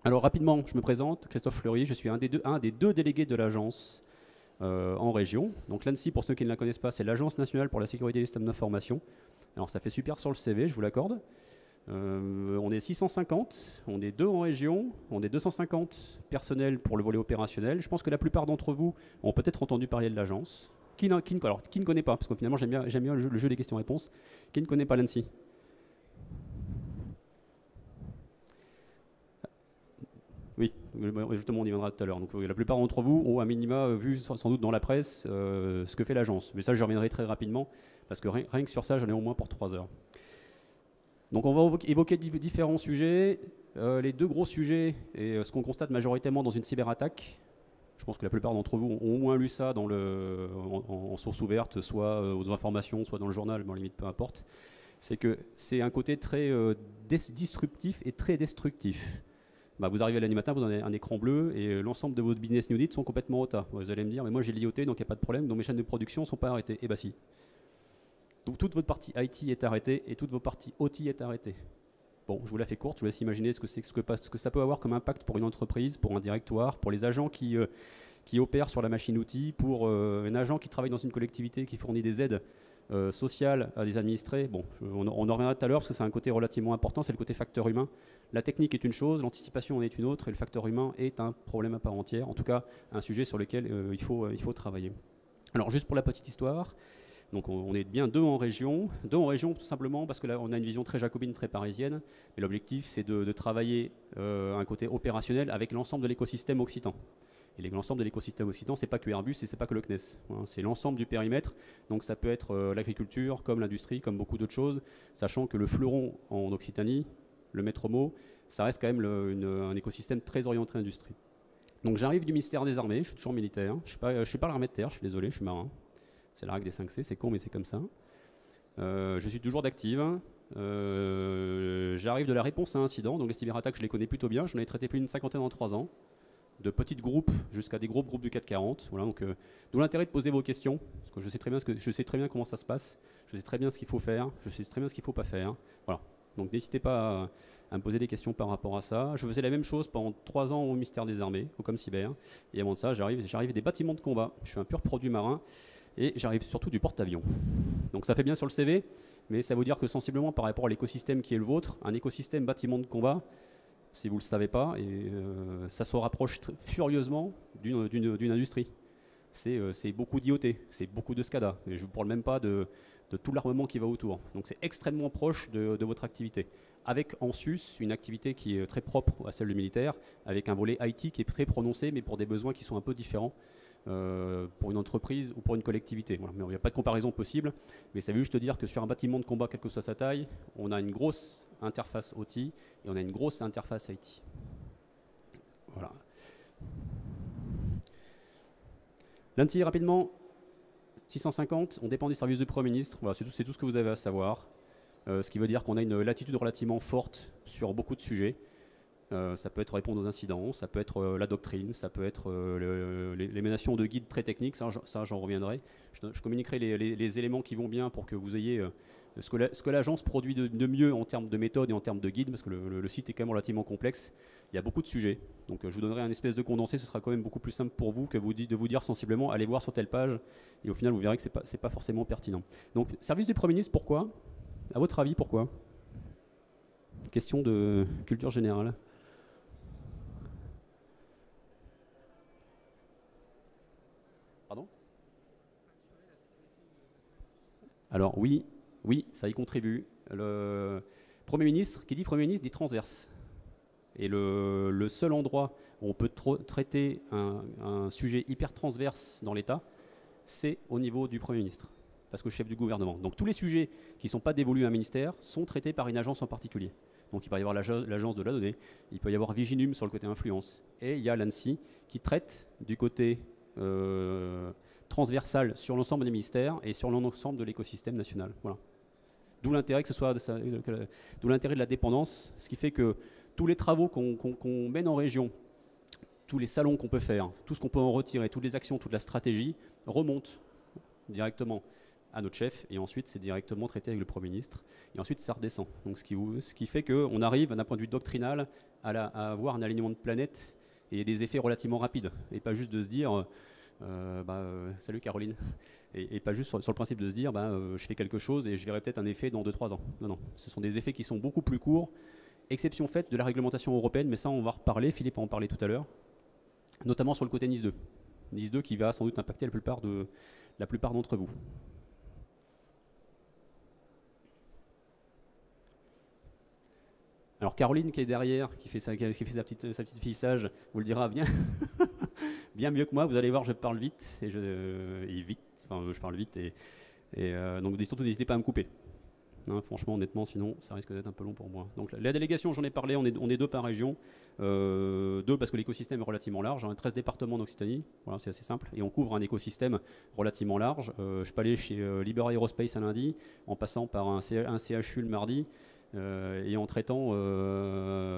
Alors rapidement, je me présente, Christophe Fleury, je suis un des deux délégués de l'agence en région. Donc l'ANSSI, pour ceux qui ne la connaissent pas, c'est l'Agence nationale pour la sécurité des systèmes d'information. Alors ça fait super sur le CV, je vous l'accorde. On est 650, on est 2 en région, on est 250 personnels pour le volet opérationnel. Je pense que la plupart d'entre vous ont peut-être entendu parler de l'agence. Qui ne connaît pas, parce que finalement j'aime bien le jeu des questions-réponses. Qui ne connaît pas l'ANSSI? Oui, justement on y viendra tout à l'heure. Donc la plupart d'entre vous ont à minima vu sans doute dans la presse ce que fait l'agence. Mais ça je reviendrai très rapidement, parce que rien que sur ça j'en ai au moins pour 3 heures. Donc on va évoquer différents sujets. Les deux gros sujets, et ce qu'on constate majoritairement dans une cyberattaque, je pense que la plupart d'entre vous ont au moins lu ça en source ouverte, soit aux informations, soit dans le journal, mais en limite peu importe, c'est que c'est un côté très disruptif et très destructif. Bah, vous arrivez lundi matin, vous avez un écran bleu et l'ensemble de vos business units sont complètement OTA. Vous allez me dire, mais moi j'ai l'IoT donc il n'y a pas de problème, donc mes chaînes de production ne sont pas arrêtées. Eh bien si. Donc toute votre partie IT est arrêtée et toute votre partie OT est arrêtée. Bon, je vous la fais courte, je vous laisse imaginer ce que ça peut avoir comme impact pour une entreprise, pour un directoire, pour les agents qui opèrent sur la machine-outil, pour un agent qui travaille dans une collectivité qui fournit des aides sociales à des administrés. Bon, on en reviendra tout à l'heure parce que c'est un côté relativement important, c'est le côté facteur humain. La technique est une chose, l'anticipation en est une autre et le facteur humain est un problème à part entière, en tout cas un sujet sur lequel il faut travailler. Alors juste pour la petite histoire, donc on est bien 2 en région. 2 en région tout simplement parce que là on a une vision très jacobine, très parisienne. Mais l'objectif c'est de travailler un côté opérationnel avec l'ensemble de l'écosystème occitan. Et l'ensemble de l'écosystème occitan, c'est pas que Airbus et c'est pas que le CNES. Voilà, c'est l'ensemble du périmètre. Donc ça peut être l'agriculture, comme l'industrie, comme beaucoup d'autres choses, sachant que le fleuron en Occitanie, le maître mot, ça reste quand même un écosystème très orienté industrie. Donc j'arrive du ministère des Armées, je suis toujours militaire. Je suis pas l'armée de terre, je suis désolé, je suis marin. C'est la règle des 5C, c'est con mais c'est comme ça. Je suis toujours d'active. J'arrive de la réponse à incident, donc les cyberattaques je les connais plutôt bien, j'en ai traité plus d'une cinquantaine en 3 ans. De petits groupes jusqu'à des gros groupes du 440. Voilà, donc d'où l'intérêt de poser vos questions, parce que je sais très bien comment ça se passe, je sais très bien ce qu'il faut faire, je sais très bien ce qu'il ne faut pas faire. Voilà. Donc n'hésitez pas à me poser des questions par rapport à ça. Je faisais la même chose pendant 3 ans au ministère des Armées, au Comcyber, et avant de ça, j'arrive des bâtiments de combat. Je suis un pur produit marin, et j'arrive surtout du porte-avions. Donc ça fait bien sur le CV, mais ça veut dire que sensiblement par rapport à l'écosystème qui est le vôtre, un écosystème bâtiment de combat, si vous ne le savez pas, et ça se rapproche furieusement d'une industrie. C'est beaucoup d'IoT, c'est beaucoup de SCADA, et je ne vous parle même pas de tout l'armement qui va autour. Donc c'est extrêmement proche de votre activité. Avec en sus une activité qui est très propre à celle du militaire, avec un volet IT qui est très prononcé, mais pour des besoins qui sont un peu différents pour une entreprise ou pour une collectivité. Voilà. Mais il n'y a pas de comparaison possible, mais ça veut juste dire que sur un bâtiment de combat, quelle que soit sa taille, on a une grosse interface OT et on a une grosse interface IT. Voilà. L'ANSSI, rapidement, 650, on dépend des services du Premier ministre. Voilà, c'est tout ce que vous avez à savoir. Ce qui veut dire qu'on a une latitude relativement forte sur beaucoup de sujets. Ça peut être répondre aux incidents, ça peut être la doctrine, ça peut être l'émanation de guides très techniques, ça j'en reviendrai. Je communiquerai les éléments qui vont bien pour que vous ayez ce que l'agence produit de mieux en termes de méthode et en termes de guide, parce que le site est quand même relativement complexe. Il y a beaucoup de sujets, donc je vous donnerai un espèce de condensé, ce sera quand même beaucoup plus simple pour vous que de vous dire sensiblement allez voir sur telle page, et au final vous verrez que c'est pas forcément pertinent. Donc service du Premier ministre, pourquoi? À votre avis, pourquoi? Question de culture générale. Pardon? Alors oui, ça y contribue. Le Premier ministre, qui dit Premier ministre, dit transverse. Et le seul endroit où on peut traiter un sujet hyper transverse dans l'État, c'est au niveau du Premier ministre, parce que chef du gouvernement. Donc tous les sujets qui ne sont pas dévolus à un ministère sont traités par une agence en particulier. Donc il peut y avoir l'agence de la donnée, il peut y avoir Viginum sur le côté influence, et il y a l'ANSSI qui traite du côté transversal sur l'ensemble des ministères et sur l'ensemble de l'écosystème national. Voilà. D'où l'intérêt d'où l'intérêt de la dépendance, ce qui fait que tous les travaux qu'on mène en région, tous les salons qu'on peut faire, tout ce qu'on peut en retirer, toutes les actions, toute la stratégie remonte directement à notre chef, et ensuite c'est directement traité avec le Premier ministre, et ensuite ça redescend. Donc ce qui fait qu'on arrive d'un point de vue doctrinal à avoir un alignement de planète et des effets relativement rapides, et pas juste de se dire salut Caroline, et pas juste sur le principe de se dire je fais quelque chose et je verrai peut-être un effet dans 2-3 ans. Non, non, ce sont des effets qui sont beaucoup plus courts, exception faite de la réglementation européenne, mais ça on va reparler, Philippe va en parler tout à l'heure, notamment sur le côté NIS 2. NIS 2 qui va sans doute impacter la plupart d'entre vous. Alors Caroline qui est derrière, qui fait sa petite fichage, vous le dira bien, bien mieux que moi. Vous allez voir, je parle vite et je parle vite donc surtout n'hésitez pas à me couper. Hein, franchement, honnêtement, sinon ça risque d'être un peu long pour moi. Donc la délégation, j'en ai parlé, on est 2 par région, 2 parce que l'écosystème est relativement large, 13 départements d'Occitanie, voilà, c'est assez simple, et on couvre un écosystème relativement large. Je peux aller chez Libera Aerospace un lundi, en passant par un CHU le mardi, et en traitant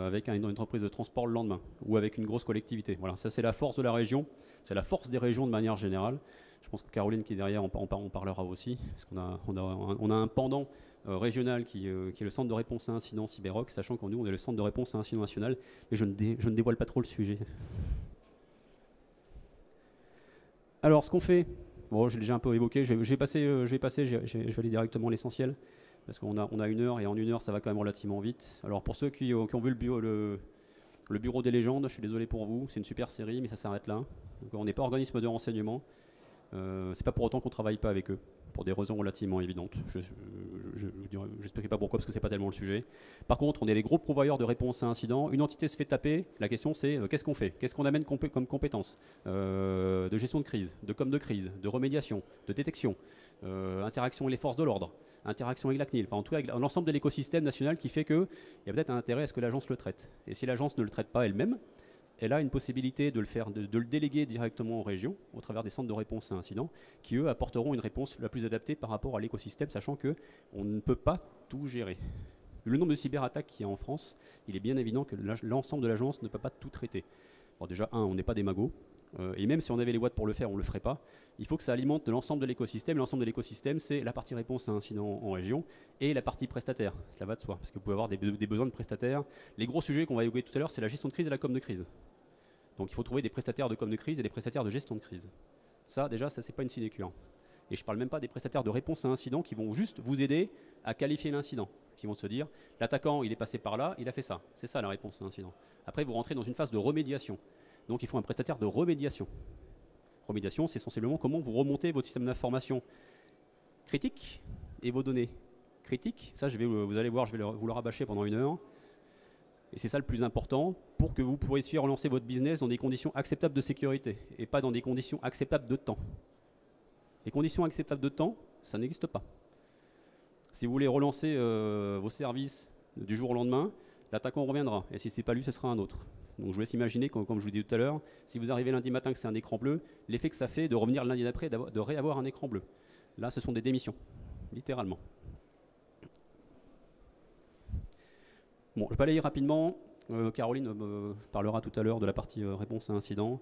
avec une entreprise de transport le lendemain, ou avec une grosse collectivité. Voilà, ça c'est la force de la région, c'est la force des régions de manière générale. Je pense que Caroline qui est derrière en parlera aussi, parce qu'on a un pendant régional qui est le centre de réponse à incidents Cyberoc, sachant qu'en nous on est le centre de réponse à incidents national, mais je ne dévoile pas trop le sujet. Alors ce qu'on fait, bon j'ai déjà un peu évoqué, je vais aller directement à l'essentiel, parce qu'on a 1 heure, et en 1 heure ça va quand même relativement vite. Alors pour ceux qui ont vu le bureau des légendes, je suis désolé pour vous, c'est une super série, mais ça s'arrête là. Donc, on n'est pas organisme de renseignement, c'est pas pour autant qu'on ne travaille pas avec eux, pour des raisons relativement évidentes. Je n'expliquerai pas pourquoi, parce que c'est pas tellement le sujet. Par contre, on est les gros pourvoyeurs de réponses à incidents. Une entité se fait taper, la question c'est qu'est-ce qu'on fait? Qu'est-ce qu'on amène comme compétences de gestion de crise, de com de crise, de remédiation, de détection, interaction avec les forces de l'ordre, interaction avec la CNIL, enfin en tout cas avec l'ensemble de l'écosystème national qui fait qu'il y a peut-être un intérêt à ce que l'agence le traite. Et si l'agence ne le traite pas elle-même, elle a une possibilité de le déléguer directement aux régions au travers des centres de réponse à incidents qui, eux, apporteront une réponse la plus adaptée par rapport à l'écosystème, sachant qu'on ne peut pas tout gérer. Le nombre de cyberattaques qu'il y a en France, il est bien évident que l'ensemble de l'agence ne peut pas tout traiter. Alors déjà, on n'est pas des magots, et même si on avait les watts pour le faire, on ne le ferait pas. Il faut que ça alimente l'ensemble de l'écosystème. L'ensemble de l'écosystème, c'est la partie réponse à incidents en région et la partie prestataire. Cela va de soi, parce que vous pouvez avoir des besoins de prestataires. Les gros sujets qu'on va évoquer tout à l'heure, c'est la gestion de crise et la com de crise. Donc il faut trouver des prestataires de com de crise et des prestataires de gestion de crise. Ça, déjà, ça c'est pas une sinécure. Et je ne parle même pas des prestataires de réponse à incident qui vont juste vous aider à qualifier l'incident, qui vont se dire l'attaquant il est passé par là, il a fait ça. C'est ça la réponse à incident. Après vous rentrez dans une phase de remédiation. Donc il faut un prestataire de remédiation. Remédiation, c'est sensiblement comment vous remontez votre système d'information critique et vos données critiques. Ça, vous allez voir, je vais vous le rabâcher pendant 1 heure. Et c'est ça le plus important pour que vous puissiez relancer votre business dans des conditions acceptables de sécurité et pas dans des conditions acceptables de temps. Les conditions acceptables de temps, ça n'existe pas. Si vous voulez relancer vos services du jour au lendemain, l'attaquant reviendra. Et si ce n'est pas lui, ce sera un autre. Donc je vous laisse imaginer, comme je vous disais tout à l'heure, si vous arrivez lundi matin que c'est un écran bleu, l'effet que ça fait de revenir lundi d'après, de réavoir un écran bleu. Là, ce sont des démissions, littéralement. Bon, je vais balayer rapidement. Caroline parlera tout à l'heure de la partie réponse à incident.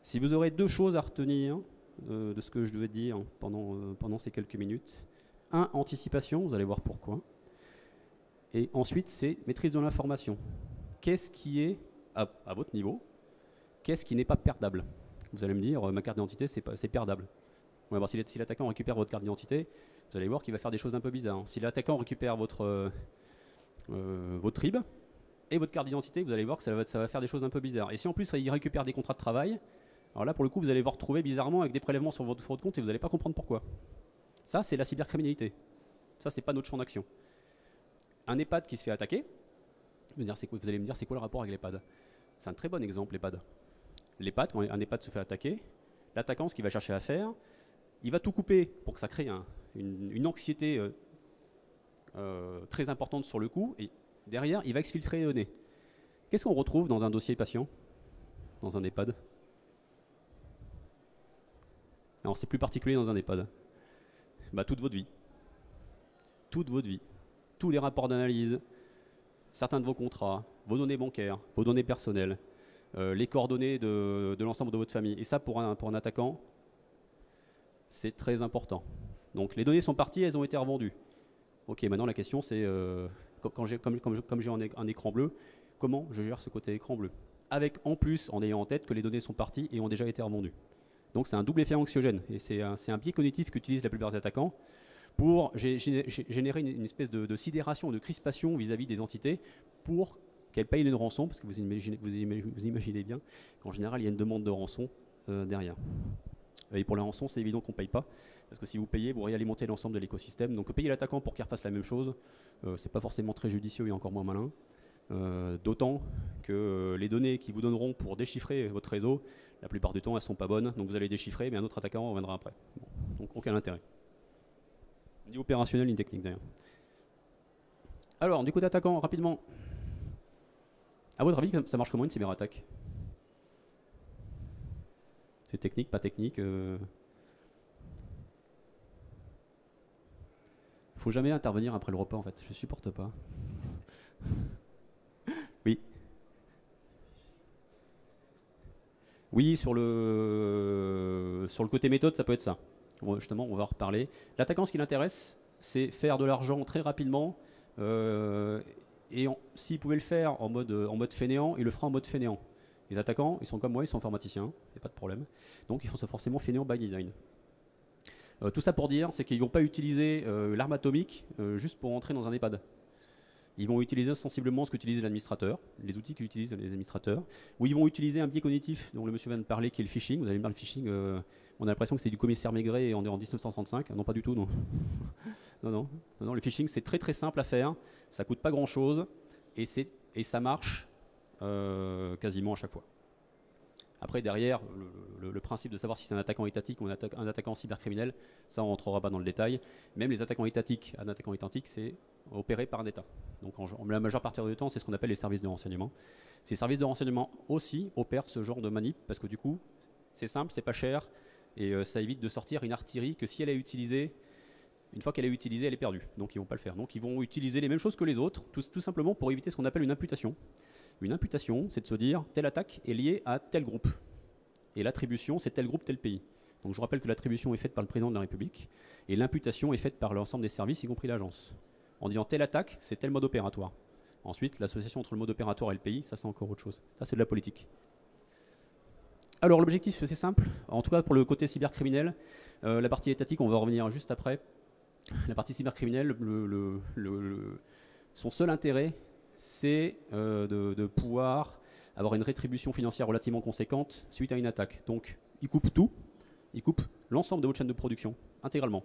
Si vous aurez 2 choses à retenir de ce que je devais dire pendant ces quelques minutes. 1, anticipation, vous allez voir pourquoi. Et ensuite, c'est maîtrise de l'information. Qu'est-ce qui est, à votre niveau, qu'est-ce qui n'est pas perdable? Vous allez me dire, ma carte d'identité, c'est perdable. Ouais, bon, si l'attaquant récupère votre carte d'identité, vous allez voir qu'il va faire des choses un peu bizarres. Si l'attaquant récupère votre RIB et votre carte d'identité, vous allez voir que ça va faire des choses un peu bizarres. Et si en plus il récupère des contrats de travail, alors là pour le coup vous allez vous retrouver bizarrement avec des prélèvements sur votre compte et vous n'allez pas comprendre pourquoi. Ça c'est la cybercriminalité. Ça c'est pas notre champ d'action. Un EHPAD qui se fait attaquer, vous allez me dire c'est quoi le rapport avec l'EHPAD? C'est un très bon exemple l'EHPAD. L'EHPAD, quand un EHPAD se fait attaquer, l'attaquant ce qu'il va chercher à faire, il va tout couper pour que ça crée une anxiété très importante sur le coup, et derrière, il va exfiltrer les données. Qu'est-ce qu'on retrouve dans un dossier patient, dans un EHPAD? Alors, c'est plus particulier dans un EHPAD. Toute votre vie. Toute votre vie. Tous les rapports d'analyse, certains de vos contrats, vos données bancaires, vos données personnelles, les coordonnées de l'ensemble de votre famille. Et ça, pour un attaquant, c'est très important. Donc les données sont parties, elles ont été revendues. Ok, maintenant la question c'est, comme j'ai un écran bleu, comment je gère ce côté écran bleu? Avec en plus, en ayant en tête que les données sont parties et ont déjà été revendues. Donc c'est un double effet anxiogène. Et c'est un biais cognitif qu'utilisent la plupart des attaquants pour générer une espèce de sidération, de crispation vis-à-vis des entités pour qu'elles payent une rançon, parce que vous imaginez bien qu'en général il y a une demande de rançon derrière. Et pour la rançon, c'est évident qu'on ne paye pas, parce que si vous payez, vous réalimentez l'ensemble de l'écosystème. Donc payer l'attaquant pour qu'il refasse la même chose, c'est pas forcément très judicieux et encore moins malin. D'autant que les données qu'ils vous donneront pour déchiffrer votre réseau, la plupart du temps, elles sont pas bonnes. Donc vous allez déchiffrer, mais un autre attaquant reviendra après. Bon, donc aucun intérêt. Ni opérationnel, ni technique d'ailleurs. Alors, du côté attaquant, rapidement. À votre avis, ça marche comment une cyberattaque? C'est technique, pas technique Faut jamais intervenir après le repas en fait, je supporte pas. Oui. Oui, sur le côté méthode, ça peut être ça. Justement, on va en reparler. L'attaquant, ce qui l'intéresse, c'est faire de l'argent très rapidement. Et s'il pouvait le faire en mode fainéant, il le fera en mode fainéant. Les attaquants, ils sont comme moi, ils sont informaticiens, il n'y a pas de problème. Donc ils font ça forcément fainéant by design. Tout ça pour dire, c'est qu'ils ne vont pas utiliser l'arme atomique juste pour entrer dans un EHPAD. Ils vont utiliser sensiblement ce qu'utilise l'administrateur, les outils qu'utilisent les administrateurs, ou ils vont utiliser un biais cognitif dont le monsieur vient de parler, qui est le phishing. Vous allez me dire, le phishing, on a l'impression que c'est du commissaire Maigret et on est en 1935. Non, pas du tout, non. non, le phishing, c'est très très simple à faire, ça coûte pas grand-chose, et ça marche quasiment à chaque fois. Après, derrière, le principe de savoir si c'est un attaquant étatique ou un attaquant cybercriminel, ça on ne rentrera pas dans le détail. Même les attaquants étatiques, un attaquant étatique, c'est opéré par un État. Donc la majeure partie du temps, c'est ce qu'on appelle les services de renseignement. Ces services de renseignement aussi opèrent ce genre de manip, parce que du coup, c'est simple, c'est pas cher, et ça évite de sortir une artillerie que si elle est utilisée, une fois qu'elle est utilisée, elle est perdue. Donc ils ne vont pas le faire. Donc ils vont utiliser les mêmes choses que les autres, tout simplement pour éviter ce qu'on appelle une imputation. Une imputation, c'est de se dire telle attaque est liée à tel groupe. Et l'attribution, c'est tel groupe, tel pays. Donc je vous rappelle que l'attribution est faite par le président de la République et l'imputation est faite par l'ensemble des services, y compris l'agence. En disant telle attaque, c'est tel mode opératoire. Ensuite, l'association entre le mode opératoire et le pays, ça c'est encore autre chose. Ça c'est de la politique. Alors l'objectif c'est simple, en tout cas pour le côté cybercriminel, la partie étatique on va revenir juste après. La partie cybercriminelle, son seul intérêt c'est de pouvoir avoir une rétribution financière relativement conséquente suite à une attaque. Donc il coupe tout, il coupe l'ensemble de votre chaîne de production, intégralement.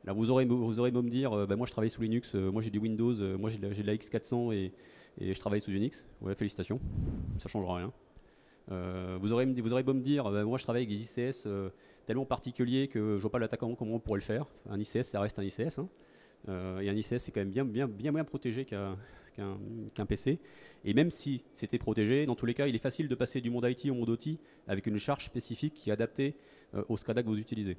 Là vous aurez beau me dire, moi je travaille sous Linux, moi j'ai du Windows, moi j'ai de la X400 et je travaille sous Unix, ouais félicitations, ça ne changera rien. Vous aurez beau me dire, moi je travaille avec des ICS tellement particuliers que je ne vois pas l'attaquant comment on pourrait le faire. Un ICS ça reste un ICS, hein. Et un ICS c'est quand même bien protégé qu'un PC. Et même si c'était protégé, dans tous les cas, il est facile de passer du monde IT au monde OT avec une charge spécifique qui est adaptée au SCADA que vous utilisez.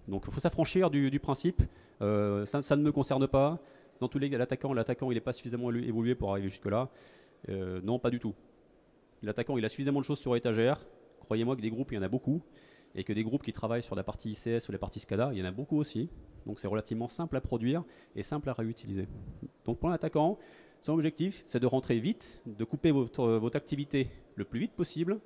Donc il faut s'affranchir du principe, ça ne me concerne pas. Dans tous les cas, l'attaquant il n'est pas suffisamment évolué pour arriver jusque-là. Non, pas du tout. L'attaquant il a suffisamment de choses sur étagère. Croyez-moi que des groupes, il y en a beaucoup. Et que des groupes qui travaillent sur la partie ICS ou la partie SCADA, il y en a beaucoup aussi. Donc c'est relativement simple à produire et simple à réutiliser. Donc pour l'attaquant, son objectif, c'est de rentrer vite, de couper votre activité le plus vite possible,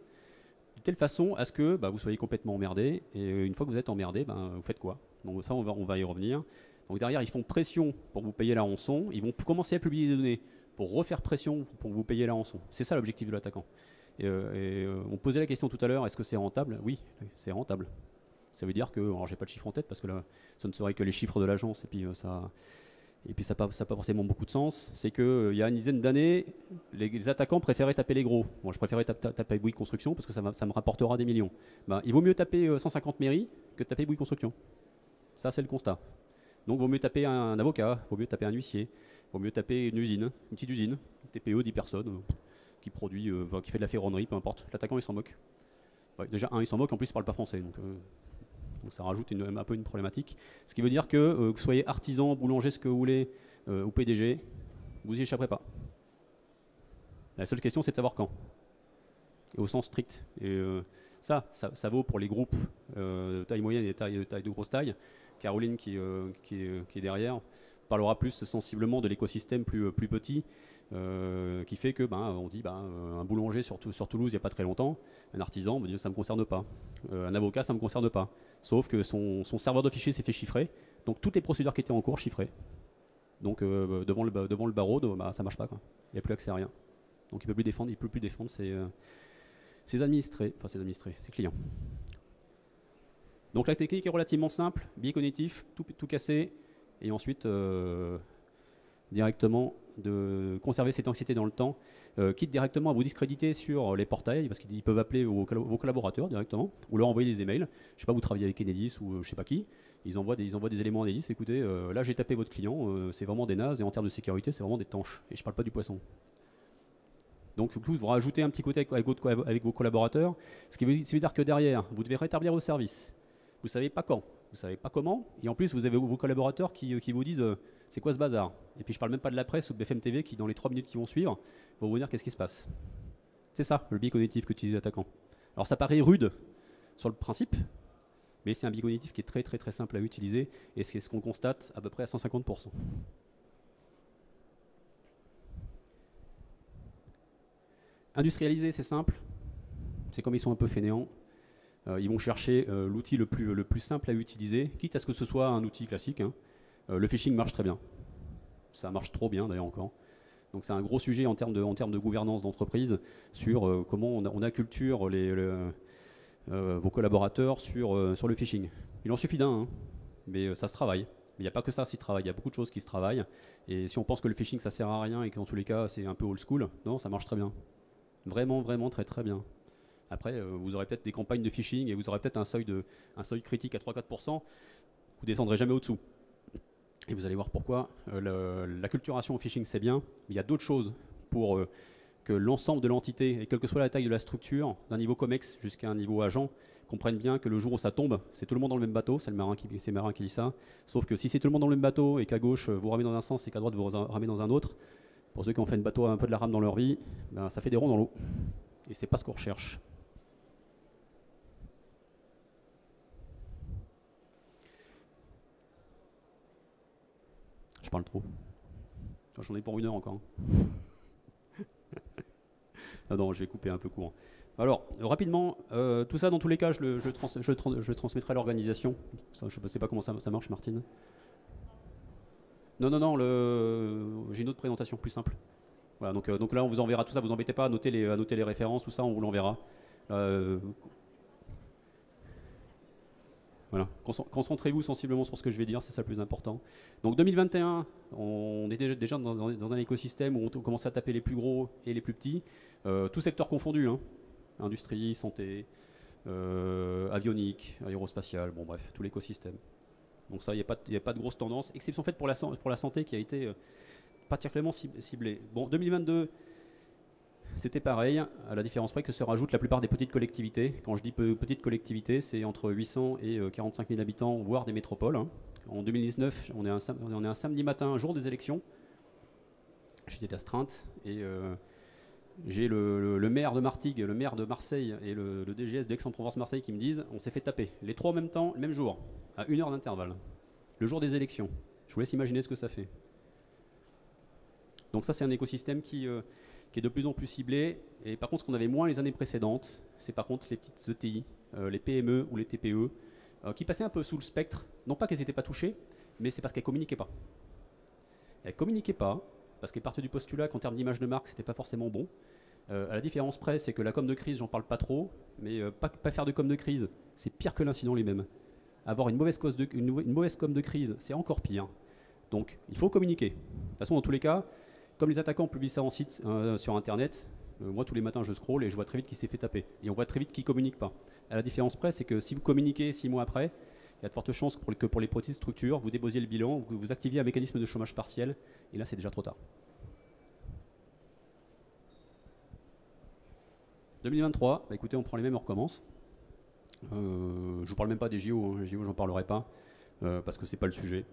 de telle façon à ce que vous soyez complètement emmerdé. Et une fois que vous êtes emmerdé, vous faites quoi? Donc ça, on va y revenir. Donc derrière, ils font pression pour vous payer la rançon. Ils vont commencer à publier des données pour refaire pression pour vous payer la rançon. C'est ça l'objectif de l'attaquant. On posait la question tout à l'heure, est-ce que c'est rentable? Oui, c'est rentable. Ça veut dire que, alors j'ai pas de chiffre en tête parce que là, ce ne serait que les chiffres de l'agence et puis ça n'a pas forcément beaucoup de sens. C'est qu'il y a une dizaine d'années, les attaquants préféraient taper les gros. Moi, je préférais taper Bouygues Construction parce que ça me rapportera des millions. Il vaut mieux taper 150 mairies que de taper Bouygues Construction. Ça, c'est le constat. Donc, il vaut mieux taper un avocat, il vaut mieux taper un huissier, il vaut mieux taper une usine, une petite usine, TPE, 10 personnes, qui produit, qui fait de la ferronnerie, peu importe. L'attaquant, il s'en moque. Ouais, déjà, il s'en moque, en plus, il ne parle pas français. Donc ça rajoute un peu une problématique. Ce qui veut dire que vous soyez artisan, boulanger, ce que vous voulez, ou PDG, vous n'y échapperez pas. La seule question, c'est de savoir quand. et au sens strict. Et ça vaut pour les groupes de taille moyenne et taille de grosse taille. Caroline qui est derrière parlera plus sensiblement de l'écosystème plus petit, qui fait que on dit un boulanger sur Toulouse il n'y a pas très longtemps, un artisan, ça ne me concerne pas, un avocat ça ne me concerne pas, sauf que son serveur de fichiers s'est fait chiffrer, donc toutes les procédures qui étaient en cours chiffrées, donc devant le barreau ça marche pas, quoi. Il n'y a plus accès à rien, donc il peut plus défendre ses administrés, ses clients. Donc la technique est relativement simple, biais cognitif, tout casser, et ensuite directement de conserver cette anxiété dans le temps, quitte directement à vous discréditer sur les portails, parce qu'ils peuvent appeler vos collaborateurs directement, ou leur envoyer des emails. Je ne sais pas, vous travaillez avec Enedis ou je ne sais pas qui, ils envoient des éléments à Enedis, écoutez, là j'ai tapé votre client, c'est vraiment des nazes, et en termes de sécurité, c'est vraiment des tanches, et je ne parle pas du poisson. Donc vous rajoutez un petit côté avec vos collaborateurs, ce qui veut dire que derrière, vous devez rétablir vos services. Vous ne savez pas quand, vous ne savez pas comment, et en plus vous avez vos collaborateurs qui vous disent c'est quoi ce bazar. Et puis je ne parle même pas de la presse ou de BFM TV qui dans les 3 minutes qui vont suivre vont vous dire qu'est-ce qui se passe. C'est ça le biais cognitif qu'utilisent les attaquants. Alors ça paraît rude sur le principe, mais c'est un biais cognitif qui est très très très simple à utiliser, et c'est ce qu'on constate à peu près à 150%. Industrialiser, c'est simple, c'est comme ils sont un peu fainéants. Ils vont chercher l'outil le plus simple à utiliser, quitte à ce que ce soit un outil classique. Le phishing marche très bien. Ça marche trop bien d'ailleurs encore. Donc c'est un gros sujet en termes de gouvernance d'entreprise sur comment on acculture vos collaborateurs sur le phishing. Il en suffit d'un, mais ça se travaille. Mais il n'y a pas que ça qui se travaille, il y a beaucoup de choses qui se travaillent. Et si on pense que le phishing ça sert à rien et que dans tous les cas c'est un peu old school, non, ça marche très bien. Vraiment, vraiment très très bien. Après, vous aurez peut-être des campagnes de phishing et vous aurez peut-être un seuil critique à 3-4%. Vous descendrez jamais au-dessous. Et vous allez voir pourquoi. L'acculturation au phishing, c'est bien. Mais il y a d'autres choses pour que l'ensemble de l'entité, et quelle que soit la taille de la structure, d'un niveau COMEX jusqu'à un niveau agent, comprennent bien que le jour où ça tombe, c'est tout le monde dans le même bateau. C'est le marin qui dit ça. Sauf que si c'est tout le monde dans le même bateau et qu'à gauche vous ramez dans un sens et qu'à droite vous ramez dans un autre, pour ceux qui ont fait un peu de la rame dans leur vie, ça fait des ronds dans l'eau. Et c'est pas ce qu'on recherche. Je parle trop. J'en ai pour 1 heure encore. Non, je vais couper un peu court. Alors, rapidement, tout ça, dans tous les cas, je le transmettrai à l'organisation. Je ne sais pas comment ça marche, Martine. Non, j'ai une autre présentation plus simple. Voilà, donc là, on vous enverra tout ça, vous embêtez pas à noter les références, tout ça, on vous l'enverra. Voilà. Concentrez-vous sensiblement sur ce que je vais dire, c'est ça le plus important. Donc 2021, on est déjà dans un écosystème où on commence à taper les plus gros et les plus petits, tout secteur confondu, industrie, santé, avionique, aérospatiale, bon bref, tout l'écosystème. Donc ça, il n'y a pas de grosse tendance, exception faite pour la santé qui a été particulièrement ciblée. Bon, 2022, c'était pareil, à la différence près que se rajoutent la plupart des petites collectivités. Quand je dis petites collectivités, c'est entre 800 et 45 000 habitants, voire des métropoles. En 2019, on est un samedi matin, jour des élections. J'étais d'astreinte et j'ai le maire de Martigues, le maire de Marseille et le DGS d'Aix-en-Provence-Marseille qui me disent on s'est fait taper, les 3 en même temps, le même jour, à 1 heure d'intervalle. Le jour des élections. Je vous laisse imaginer ce que ça fait. Donc ça, c'est un écosystème qui est de plus en plus ciblé. Et par contre, ce qu'on avait moins les années précédentes, c'est par contre les petites ETI, les PME ou les TPE, qui passaient un peu sous le spectre. Non pas qu'elles n'étaient pas touchées, mais c'est parce qu'elles ne communiquaient pas. Elles ne communiquaient pas, parce qu'elles partaient du postulat qu'en termes d'image de marque, c'était pas forcément bon. À la différence près, c'est que la com de crise, j'en parle pas trop, mais pas faire de com de crise, c'est pire que l'incident lui-même. Avoir une mauvaise com de crise, c'est encore pire. Donc, il faut communiquer. De toute façon, dans tous les cas, comme les attaquants publient ça en site sur Internet, moi tous les matins je scrolle et je vois très vite qui s'est fait taper. Et on voit très vite qui ne communique pas. À la différence près, c'est que si vous communiquez 6 mois après, il y a de fortes chances que pour les petites structures, vous déposiez le bilan, vous activiez un mécanisme de chômage partiel, et là c'est déjà trop tard. 2023, écoutez, on prend les mêmes, on recommence. Je ne vous parle même pas des JO, les JO j'en parlerai pas, parce que c'est pas le sujet.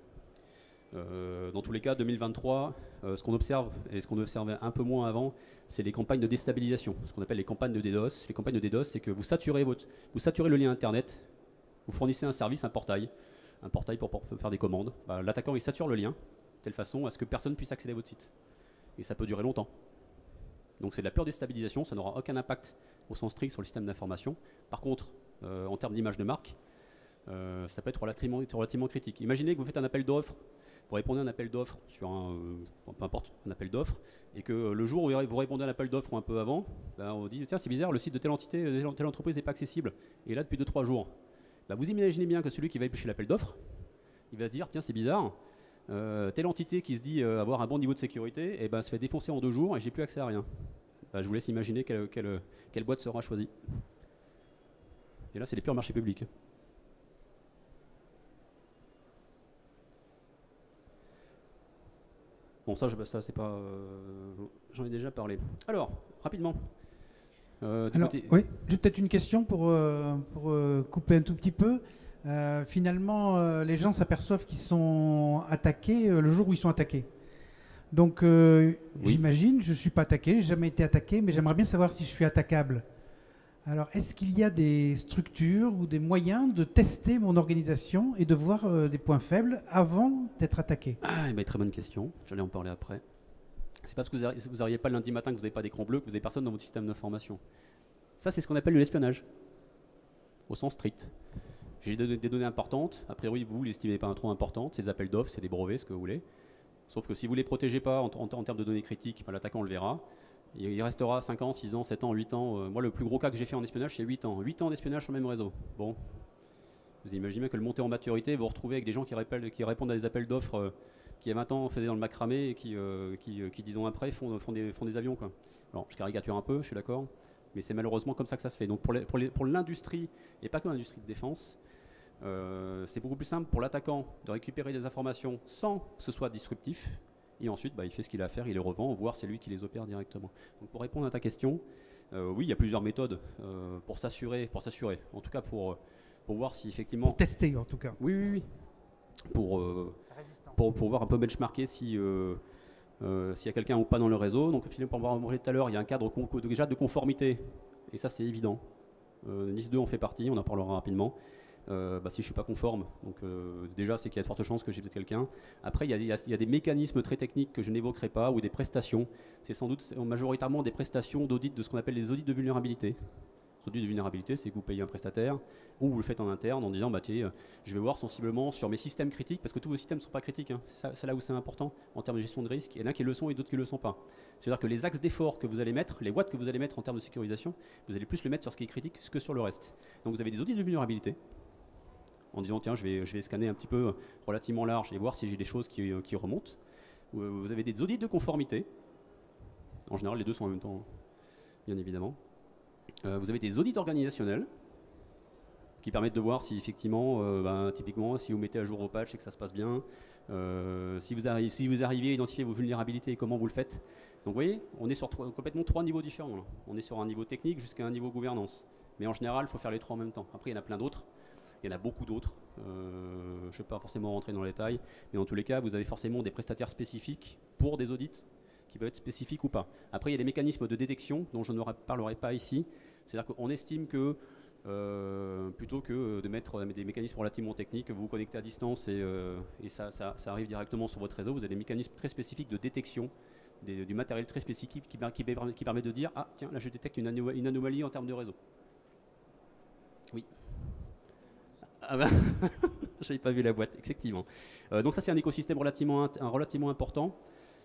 Dans tous les cas, 2023, ce qu'on observe et ce qu'on observait un peu moins avant, c'est les campagnes de déstabilisation, ce qu'on appelle les campagnes de DDoS. Les campagnes de DDoS, c'est que vous saturez le lien Internet, vous fournissez un service, un portail pour faire des commandes. L'attaquant, il sature le lien de telle façon à ce que personne puisse accéder à votre site. Et ça peut durer longtemps. Donc c'est de la pure déstabilisation, ça n'aura aucun impact au sens strict sur le système d'information. Par contre, en termes d'image de marque, ça peut être relativement critique. Imaginez que vous faites un appel d'offres, vous répondez à un appel d'offres sur peu importe, un appel d'offres, et que le jour où vous répondez à un appel d'offres ou un peu avant, on dit tiens, c'est bizarre, le site de telle entité, telle entreprise n'est pas accessible, et là depuis 2-3 jours. Vous imaginez bien que celui qui va éplucher l'appel d'offres, il va se dire tiens, c'est bizarre, telle entité qui se dit avoir un bon niveau de sécurité, se fait défoncer en 2 jours et j'ai plus accès à rien. Je vous laisse imaginer quelle boîte sera choisie. Et là, c'est les purs marchés publics. Bon, ça c'est pas. J'en ai déjà parlé. Alors, rapidement. Oui, j'ai peut-être une question pour couper un tout petit peu. Finalement, les gens s'aperçoivent qu'ils sont attaqués le jour où ils sont attaqués. Donc, oui. J'imagine, je ne suis pas attaqué, je n'ai jamais été attaqué, mais j'aimerais bien savoir si je suis attaquable. Alors, est-ce qu'il y a des structures ou des moyens de tester mon organisation et de voir des points faibles avant d'être attaqué? Très bonne question, j'allais en parler après. C'est pas parce que vous n'arrivez pas le lundi matin que vous n'avez pas d'écran bleu que vous n'avez personne dans votre système d'information. Ça, c'est ce qu'on appelle de l'espionnage, au sens strict. J'ai des données importantes, a priori vous les estimez pas trop importantes, c'est des appels d'offres, c'est des brevets, ce que vous voulez. Sauf que si vous ne les protégez pas en termes de données critiques, l'attaquant le verra. Il restera 5 ans, 6 ans, 7 ans, 8 ans. Moi, le plus gros cas que j'ai fait en espionnage, c'est 8 ans. 8 ans d'espionnage sur le même réseau. Bon. Vous imaginez que le monter en maturité, vous vous retrouvez avec des gens qui répondent à des appels d'offres qui, il y a 20 ans, faisaient dans le macramé et qui 10 ans après, font des avions, quoi. Alors, je caricature un peu, je suis d'accord. Mais c'est malheureusement comme ça que ça se fait. Donc, pour l'industrie, et pas que l'industrie de défense, c'est beaucoup plus simple pour l'attaquant de récupérer des informations sans que ce soit disruptif. Et ensuite, il fait ce qu'il a à faire, il les revend, voire c'est lui qui les opère directement. Donc pour répondre à ta question, oui, il y a plusieurs méthodes pour s'assurer, en tout cas pour voir si effectivement... Pour tester en tout cas. Oui. Pour voir un peu benchmarker s'il y a quelqu'un ou pas dans le réseau. Donc Philippe, pour en parler tout à l'heure, il y a un cadre déjà de conformité, et ça c'est évident. NIS 2 en fait partie, on en parlera rapidement. Si je ne suis pas conforme, donc déjà c'est qu'il y a de fortes chances que j'ai peut-être quelqu'un. Après il y a des mécanismes très techniques que je n'évoquerai pas, ou des prestations. C'est sans doute majoritairement des prestations d'audit de ce qu'on appelle les audits de vulnérabilité. Les audits de vulnérabilité, c'est que vous payez un prestataire, ou vous le faites en interne en disant je vais voir sensiblement sur mes systèmes critiques, parce que tous vos systèmes ne sont pas critiques, hein. C'est là où c'est important en termes de gestion de risque. Il y en a qui le sont et d'autres qui ne le sont pas. C'est-à-dire que les axes d'effort que vous allez mettre, les watts que vous allez mettre en termes de sécurisation, vous allez plus le mettre sur ce qui est critique que sur le reste. Donc vous avez des audits de vulnérabilité, en disant tiens je vais scanner un petit peu relativement large et voir si j'ai des choses qui remontent. Vous avez des audits de conformité, en général les deux sont en même temps, bien évidemment. Vous avez des audits organisationnels qui permettent de voir si effectivement, typiquement si vous mettez à jour vos patchs et que ça se passe bien, si vous arrivez à identifier vos vulnérabilités et comment vous le faites. Donc vous voyez, on est sur complètement 3 niveaux différents là. On est sur un niveau technique jusqu'à un niveau gouvernance, mais en général il faut faire les 3 en même temps. Après il y en a plein d'autres. Il y en a beaucoup d'autres, je ne vais pas forcément rentrer dans les détails, mais dans tous les cas, vous avez forcément des prestataires spécifiques pour des audits qui peuvent être spécifiques ou pas. Après, il y a des mécanismes de détection dont je ne parlerai pas ici. C'est-à-dire qu'on estime que plutôt que de mettre des mécanismes relativement techniques, vous vous connectez à distance et ça arrive directement sur votre réseau, vous avez des mécanismes très spécifiques de détection, du matériel très spécifique qui permet de dire « Ah, tiens, là je détecte une anomalie en termes de réseau ». Oui. J'avais pas vu la boîte, effectivement. Donc ça c'est un écosystème relativement important.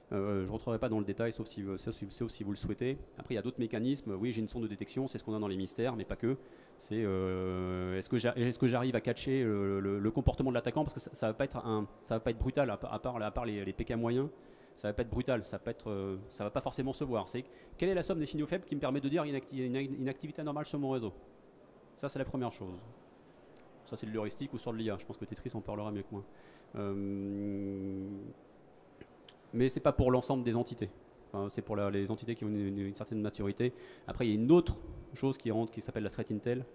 Je ne rentrerai pas dans le détail sauf si vous le souhaitez. Après il y a d'autres mécanismes. Oui, j'ai une sonde de détection, c'est ce qu'on a dans les mystères, mais pas que. C'est est-ce que j'arrive à catcher le comportement de l'attaquant, parce que ça va pas être brutal à part les PK moyens. Ça va pas être brutal, ça va pas forcément se voir. C'est quelle est la somme des signaux faibles qui me permet de dire une activité anormale sur mon réseau. Ça c'est la première chose. Ça c'est de l'heuristique ou sur de l'IA, je pense que Tetris en parlera mieux que moi. Mais c'est pas pour l'ensemble des entités. Enfin, c'est pour les entités qui ont une certaine maturité. Après il y a une autre chose qui rentre qui s'appelle la threat intel,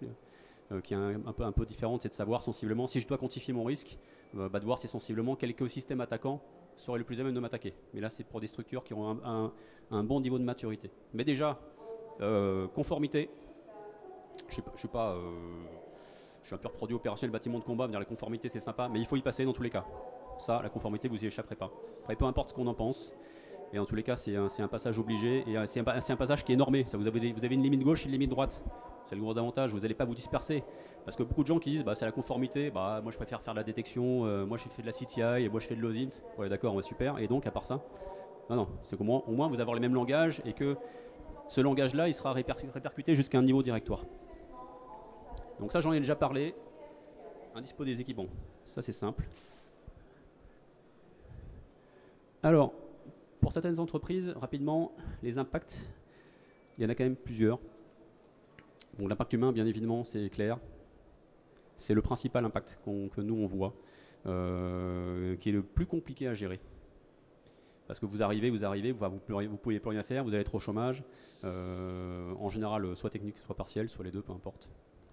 qui est un peu différente, c'est de savoir sensiblement si je dois quantifier mon risque, de voir si sensiblement quel écosystème attaquant serait le plus à même de m'attaquer. Mais là, c'est pour des structures qui ont un bon niveau de maturité. Mais déjà, conformité. Je suis un pur produit opérationnel bâtiment de combat. La conformité, c'est sympa, mais il faut y passer dans tous les cas. Ça, la conformité, vous y échapperez pas. Après, peu importe ce qu'on en pense. Et en tous les cas, c'est un passage obligé. Et c'est un passage qui est normé. Ça, vous avez une limite gauche et une limite droite. C'est le gros avantage. Vous n'allez pas vous disperser. Parce que beaucoup de gens qui disent c'est la conformité. Moi, je préfère faire de la détection. Moi, je fais de la CTI. Et moi, je fais de l'OSINT. Ouais, d'accord, ouais, super. Et donc, à part ça, non. C'est qu'au moins, vous avez le même langage et que ce langage-là, il sera répercuté jusqu'à un niveau directoire. Donc ça, j'en ai déjà parlé. Indispo des équipements. Ça, c'est simple. Alors, pour certaines entreprises, rapidement, les impacts, il y en a quand même plusieurs. Bon, l'impact humain, bien évidemment, c'est clair. C'est le principal impact que nous, on voit, qui est le plus compliqué à gérer. Parce que vous arrivez, vous ne pouvez plus rien faire, vous allez être au chômage. En général, soit technique, soit partiel, soit les deux, peu importe.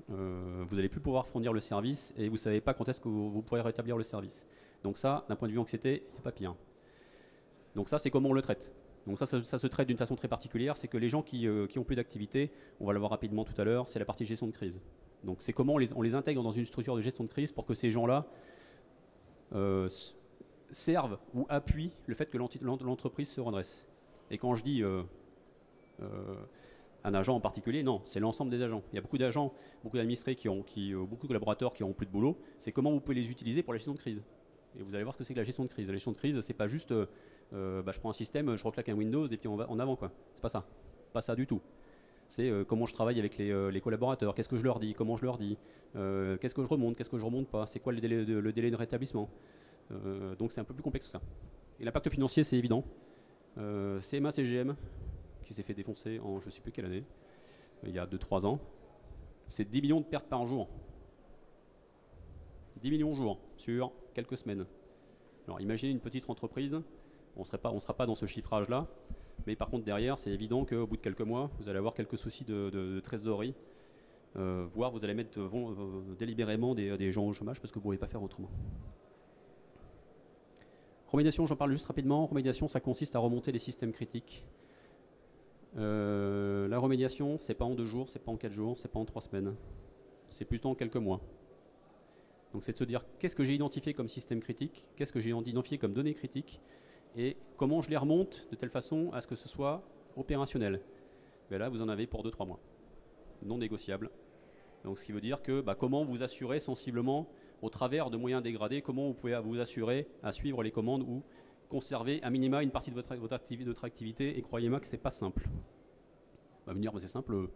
Vous n'allez plus pouvoir fournir le service et vous ne savez pas quand est-ce que vous pourrez rétablir le service. Donc ça, d'un point de vue anxiété, il n'y a pas pire. Donc ça, c'est comment on le traite. Donc ça se traite d'une façon très particulière. C'est que les gens qui ont plus d'activité, on va le voir rapidement tout à l'heure, c'est la partie gestion de crise. Donc c'est comment on les intègre dans une structure de gestion de crise pour que ces gens-là servent ou appuient le fait que l'entreprise se redresse. Et quand je dis un agent en particulier, non, c'est l'ensemble des agents. Il y a beaucoup d'agents, beaucoup d'administrés, beaucoup de collaborateurs qui n'ont plus de boulot. C'est comment vous pouvez les utiliser pour la gestion de crise. Et vous allez voir ce que c'est que la gestion de crise. La gestion de crise, c'est pas juste je prends un système, je reclaque un Windows et puis on va en avant, quoi. C'est pas ça. Pas ça du tout. C'est comment je travaille avec les collaborateurs, qu'est-ce que je leur dis, comment je leur dis, qu'est-ce que je remonte, qu'est-ce que je remonte pas, c'est quoi le délai de rétablissement. Donc c'est un peu plus complexe que ça. Et l'impact financier, c'est évident. CMA CGM, qui s'est fait défoncer en je sais plus quelle année, il y a 2-3 ans, c'est 10 millions de pertes par jour. 10 millions de jours sur quelques semaines. Alors imaginez une petite entreprise, on ne sera pas dans ce chiffrage-là, mais par contre derrière, c'est évident qu'au bout de quelques mois, vous allez avoir quelques soucis de trésorerie, voire vous allez mettre délibérément des gens au chômage parce que vous ne pourrez pas faire autrement. Remédiation, j'en parle juste rapidement. Remédiation, ça consiste à remonter les systèmes critiques. La remédiation, c'est pas en 2 jours, c'est pas en 4 jours, c'est pas en 3 semaines. C'est plutôt en quelques mois. Donc c'est de se dire qu'est-ce que j'ai identifié comme système critique, qu'est-ce que j'ai identifié comme données critiques et comment je les remonte de telle façon à ce que ce soit opérationnel. Ben là, vous en avez pour 2-3 mois. Non négociable. Donc ce qui veut dire que comment vous assurer sensiblement au travers de moyens dégradés, comment vous pouvez vous assurer à suivre les commandes ou conserver à minima une partie de votre activité. Et croyez-moi que c'est pas simple. On va me dire c'est simple.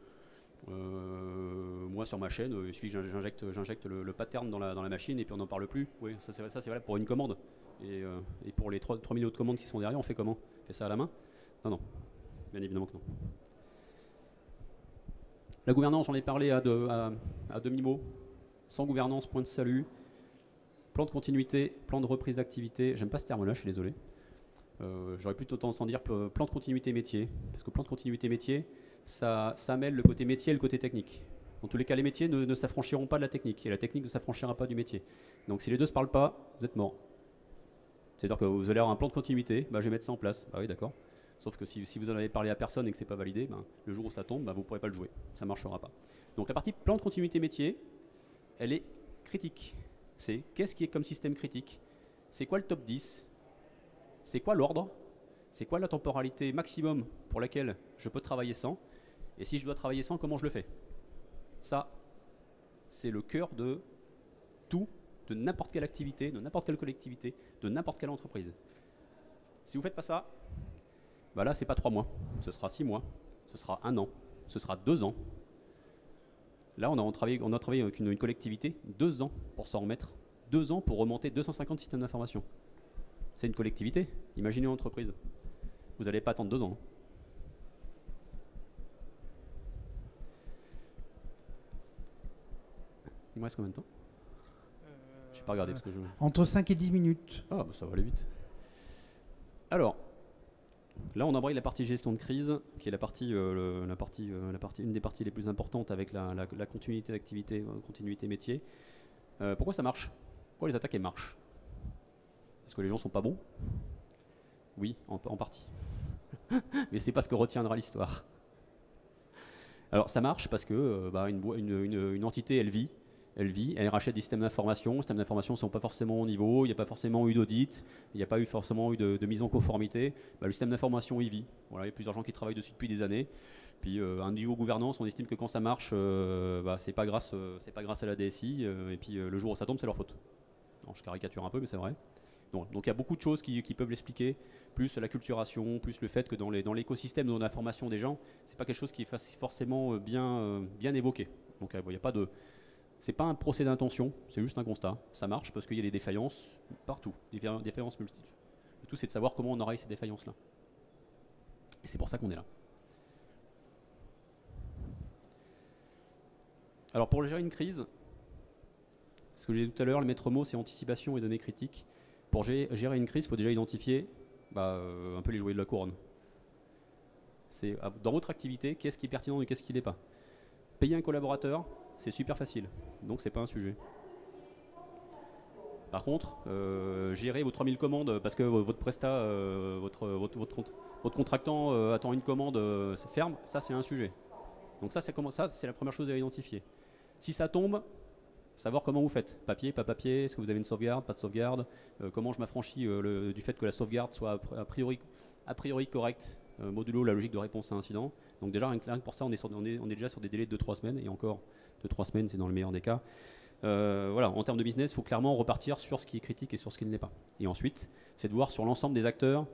Moi sur ma chaîne, il suffit que j'injecte le pattern dans la machine et puis on n'en parle plus. Oui, ça c'est valable pour une commande. Et pour les 3 000 autres commandes qui sont derrière, on fait comment? On fait ça à la main? Non, bien évidemment que non. La gouvernance, j'en ai parlé à demi-mot. Sans gouvernance, point de salut. Plan de continuité, plan de reprise d'activité. J'aime pas ce terme-là, je suis désolé. J'aurais plutôt tendance à en dire plan de continuité métier. Parce que plan de continuité métier, ça mêle le côté métier et le côté technique. Dans tous les cas, les métiers ne s'affranchiront pas de la technique. Et la technique ne s'affranchira pas du métier. Donc si les deux ne se parlent pas, vous êtes mort. C'est-à-dire que vous allez avoir un plan de continuité, je vais mettre ça en place. Oui, d'accord. Sauf que si vous en avez parlé à personne et que ce n'est pas validé, le jour où ça tombe, vous ne pourrez pas le jouer. Ça ne marchera pas. Donc la partie plan de continuité métier, elle est critique. C'est qu'est-ce qui est comme système critique? C'est quoi le top 10? C'est quoi l'ordre? C'est quoi la temporalité maximum pour laquelle je peux travailler sans? Et si je dois travailler sans, comment je le fais? Ça, c'est le cœur de tout, de n'importe quelle activité, de n'importe quelle collectivité, de n'importe quelle entreprise. Si vous ne faites pas ça, là, c'est pas 3 mois, ce sera 6 mois, ce sera 1 an, ce sera 2 ans. Là, on a travaillé avec une collectivité 2 ans pour s'en remettre, 2 ans pour remonter 250 systèmes d'information. C'est une collectivité, imaginez une entreprise. Vous n'allez pas attendre 2 ans. Il me reste combien de temps? Je n'ai pas regardé parce que je... Entre 5 et 10 minutes. Ah, ça va aller vite. Alors, là, on embraye la partie gestion de crise, qui est une des parties les plus importantes avec la continuité d'activité, continuité métier. Pourquoi ça marche? Pourquoi les attaques marchent? Parce que les gens sont pas bons? Oui, en partie. Mais c'est pas ce que retiendra l'histoire. Alors ça marche parce que une entité, elle rachète des systèmes d'information. Les systèmes d'information ne sont pas forcément au niveau, il n'y a pas forcément eu d'audit, il n'y a pas eu forcément eu de mise en conformité. Le système d'information, il vit. Voilà, il y a plusieurs gens qui travaillent dessus depuis des années. Puis à un niveau gouvernance, on estime que quand ça marche, c'est pas grâce à la DSI. Et puis le jour où ça tombe, c'est leur faute. Alors, je caricature un peu, mais c'est vrai. Donc il y a beaucoup de choses qui peuvent l'expliquer, plus la culturation, plus le fait que dans l'écosystème de l'information des gens, c'est pas quelque chose qui est forcément bien évoqué. Donc il y a pas de, c'est pas un procès d'intention, c'est juste un constat. Ça marche parce qu'il y a des défaillances partout, des défaillances multiples. Le tout c'est de savoir comment on enraye ces défaillances-là. Et c'est pour ça qu'on est là. Alors pour gérer une crise, ce que j'ai dit tout à l'heure, le maître mot c'est anticipation et données critiques. Pour gérer une crise, il faut déjà identifier un peu les jouets de la couronne. C'est dans votre activité, qu'est-ce qui est pertinent et qu'est-ce qui n'est pas. Payer un collaborateur, c'est super facile, donc c'est pas un sujet. Par contre, gérer vos 3000 commandes parce que votre prestat, votre contractant attend une commande ferme, ça c'est un sujet. Donc ça c'est la première chose à identifier. Si ça tombe, savoir comment vous faites, papier, pas papier, est-ce que vous avez une sauvegarde, pas de sauvegarde, comment je m'affranchis du fait que la sauvegarde soit a priori correcte, modulo la logique de réponse à incident. Donc déjà, rien que pour ça, on est déjà sur des délais de 2-3 semaines, et encore, 2-3 semaines, c'est dans le meilleur des cas. Voilà, en termes de business, il faut clairement repartir sur ce qui est critique et sur ce qui ne l'est pas. Et ensuite, c'est de voir sur l'ensemble des acteurs,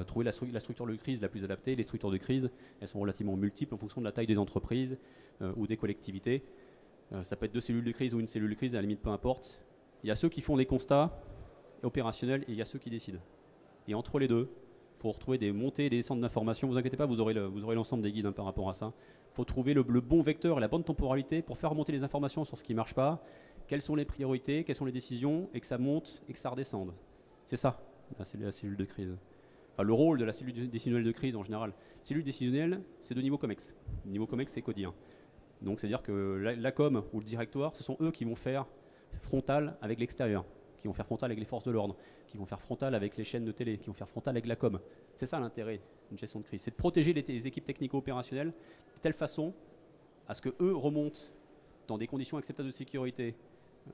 trouver la structure de crise la plus adaptée. Les structures de crise, elles sont relativement multiples en fonction de la taille des entreprises ou des collectivités. Ça peut être 2 cellules de crise ou une cellule de crise, à la limite, peu importe. Il y a ceux qui font des constats opérationnels et il y a ceux qui décident. Et entre les deux, il faut retrouver des montées et des descentes d'informations. Ne vous inquiétez pas, vous aurez l'ensemble des guides par rapport à ça. Il faut trouver le bon vecteur et la bonne temporalité pour faire remonter les informations sur ce qui ne marche pas, quelles sont les priorités, quelles sont les décisions, et que ça monte et que ça redescende. C'est ça, la cellule de crise. Enfin, le rôle de la cellule décisionnelle de crise en général. La cellule décisionnelle, c'est de niveau COMEX. Le niveau COMEX, c'est codien. Donc c'est-à-dire que la com ou le directoire, ce sont eux qui vont faire frontal avec l'extérieur, qui vont faire frontal avec les forces de l'ordre, qui vont faire frontal avec les chaînes de télé, qui vont faire frontal avec la com. C'est ça l'intérêt d'une gestion de crise, c'est de protéger les équipes technico-opérationnelles de telle façon à ce qu'eux remontent dans des conditions acceptables de sécurité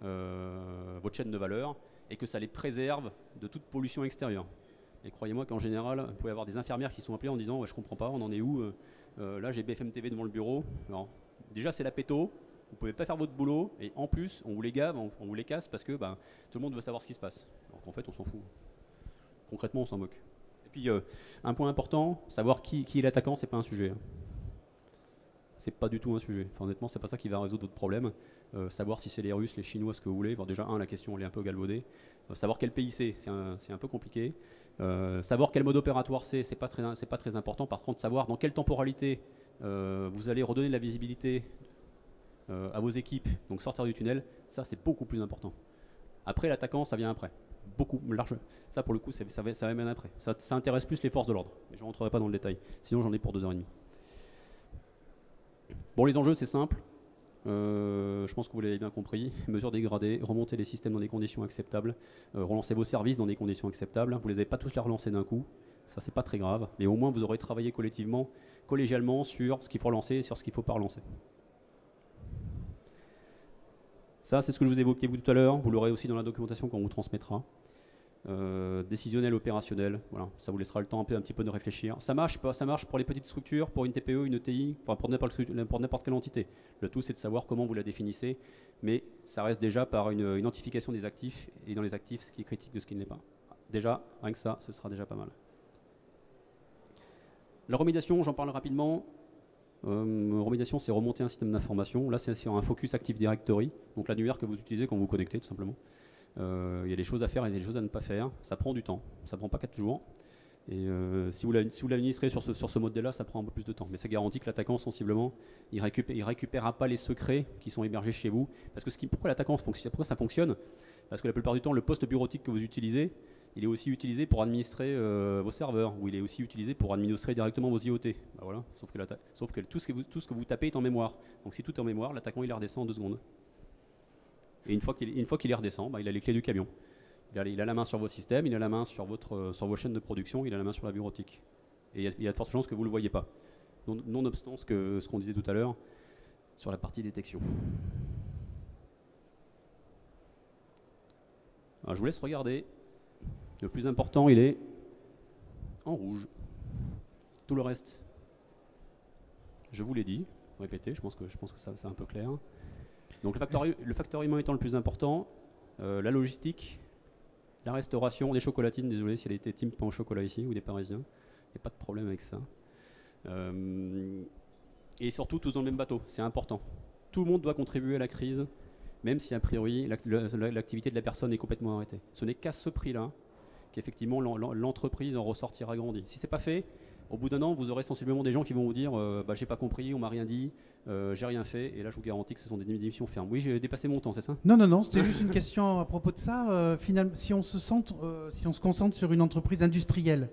votre chaîne de valeur et que ça les préserve de toute pollution extérieure. Et croyez-moi qu'en général, vous pouvez avoir des infirmières qui sont appelées en disant je comprends pas, on en est où là j'ai BFM TV devant le bureau. Alors, déjà c'est la péto, vous pouvez pas faire votre boulot et en plus on vous les gave, on vous les casse parce que tout le monde veut savoir ce qui se passe. Alors qu'en fait on s'en fout. Concrètement on s'en moque. Et puis un point important, savoir qui est l'attaquant, c'est pas un sujet. C'est pas du tout un sujet. Enfin, honnêtement, c'est pas ça qui va résoudre votre problème. Savoir si c'est les Russes, les Chinois, ce que vous voulez. Bon, déjà, la question elle est un peu galvaudée. Savoir quel pays c'est un peu compliqué. Savoir quel mode opératoire c'est pas très important. Par contre, savoir dans quelle temporalité vous allez redonner de la visibilité à vos équipes, donc sortir du tunnel, ça c'est beaucoup plus important. Après, l'attaquant, ça vient après. Beaucoup large. Ça, pour le coup, ça va même après. Ça intéresse plus les forces de l'ordre. Mais je ne rentrerai pas dans le détail. Sinon, j'en ai pour 2h30. Bon, les enjeux, c'est simple. Je pense que vous l'avez bien compris. Mesures dégradées, remonter les systèmes dans des conditions acceptables, relancer vos services dans des conditions acceptables. Vous ne les avez pas tous les relancer d'un coup. Ça, c'est pas très grave. Mais au moins, vous aurez travaillé collectivement, collégialement sur ce qu'il faut relancer et sur ce qu'il ne faut pas relancer. Ça, c'est ce que je vous évoquais tout à l'heure. Vous l'aurez aussi dans la documentation qu'on vous transmettra. Décisionnel, opérationnel, voilà, ça vous laissera le temps un petit peu de réfléchir. Ça marche pour les petites structures, pour une TPE, une ETI, enfin pour n'importe quelle entité. Le tout c'est de savoir comment vous la définissez, mais ça reste déjà par une identification des actifs, et dans les actifs ce qui est critique de ce qui ne l'est pas. Déjà, rien que ça, ce sera déjà pas mal. La remédiation, j'en parle rapidement. Remédiation, c'est remonter un système d'information. Là, c'est sur un focus Active Directory, donc l'annuaire que vous utilisez quand vous vous connectez, tout simplement. Il y a des choses à faire et des choses à ne pas faire. Ça prend du temps, ça prend pas 4 jours. Et si vous l'administrez sur ce modèle-là, ça prend un peu plus de temps. Mais ça garantit que l'attaquant, sensiblement, il récupérera pas les secrets qui sont hébergés chez vous. Parce que pourquoi ça fonctionne? Parce que la plupart du temps, le poste bureautique que vous utilisez, il est aussi utilisé pour administrer vos serveurs, ou il est aussi utilisé pour administrer directement vos IoT. Ben voilà. Sauf que tout ce que vous tapez est en mémoire. Donc si tout est en mémoire, l'attaquant il redescend en 2 secondes. Et une fois qu'il y redescend, il a les clés du camion. Il a la main sur vos systèmes, il a la main sur vos chaînes de production, il a la main sur la bureautique. Et il y a de fortes chances que vous ne le voyez pas. Nonobstant ce qu'on disait tout à l'heure sur la partie détection. Alors, je vous laisse regarder. Le plus important, il est en rouge. Tout le reste, je vous l'ai dit. Répétez, je pense que ça c'est un peu clair. Donc le facteur humain étant le plus important, la logistique, la restauration, des chocolatines, désolé s'il y a des team pain au chocolat ici ou des parisiens, il n'y a pas de problème avec ça. Et surtout tous dans le même bateau, c'est important. Tout le monde doit contribuer à la crise, même si a priori l'activité de la personne est complètement arrêtée. Ce n'est qu'à ce prix-là qu'effectivement l'entreprise en ressortira grandie. Si ce n'est pas fait, au bout d'un an, vous aurez sensiblement des gens qui vont vous dire j'ai pas compris, on m'a rien dit, j'ai rien fait, et là je vous garantis que ce sont des démissions fermes. Oui, j'ai dépassé mon temps, c'est ça? Non, c'était juste une question à propos de ça. Finalement, si on se concentre sur une entreprise industrielle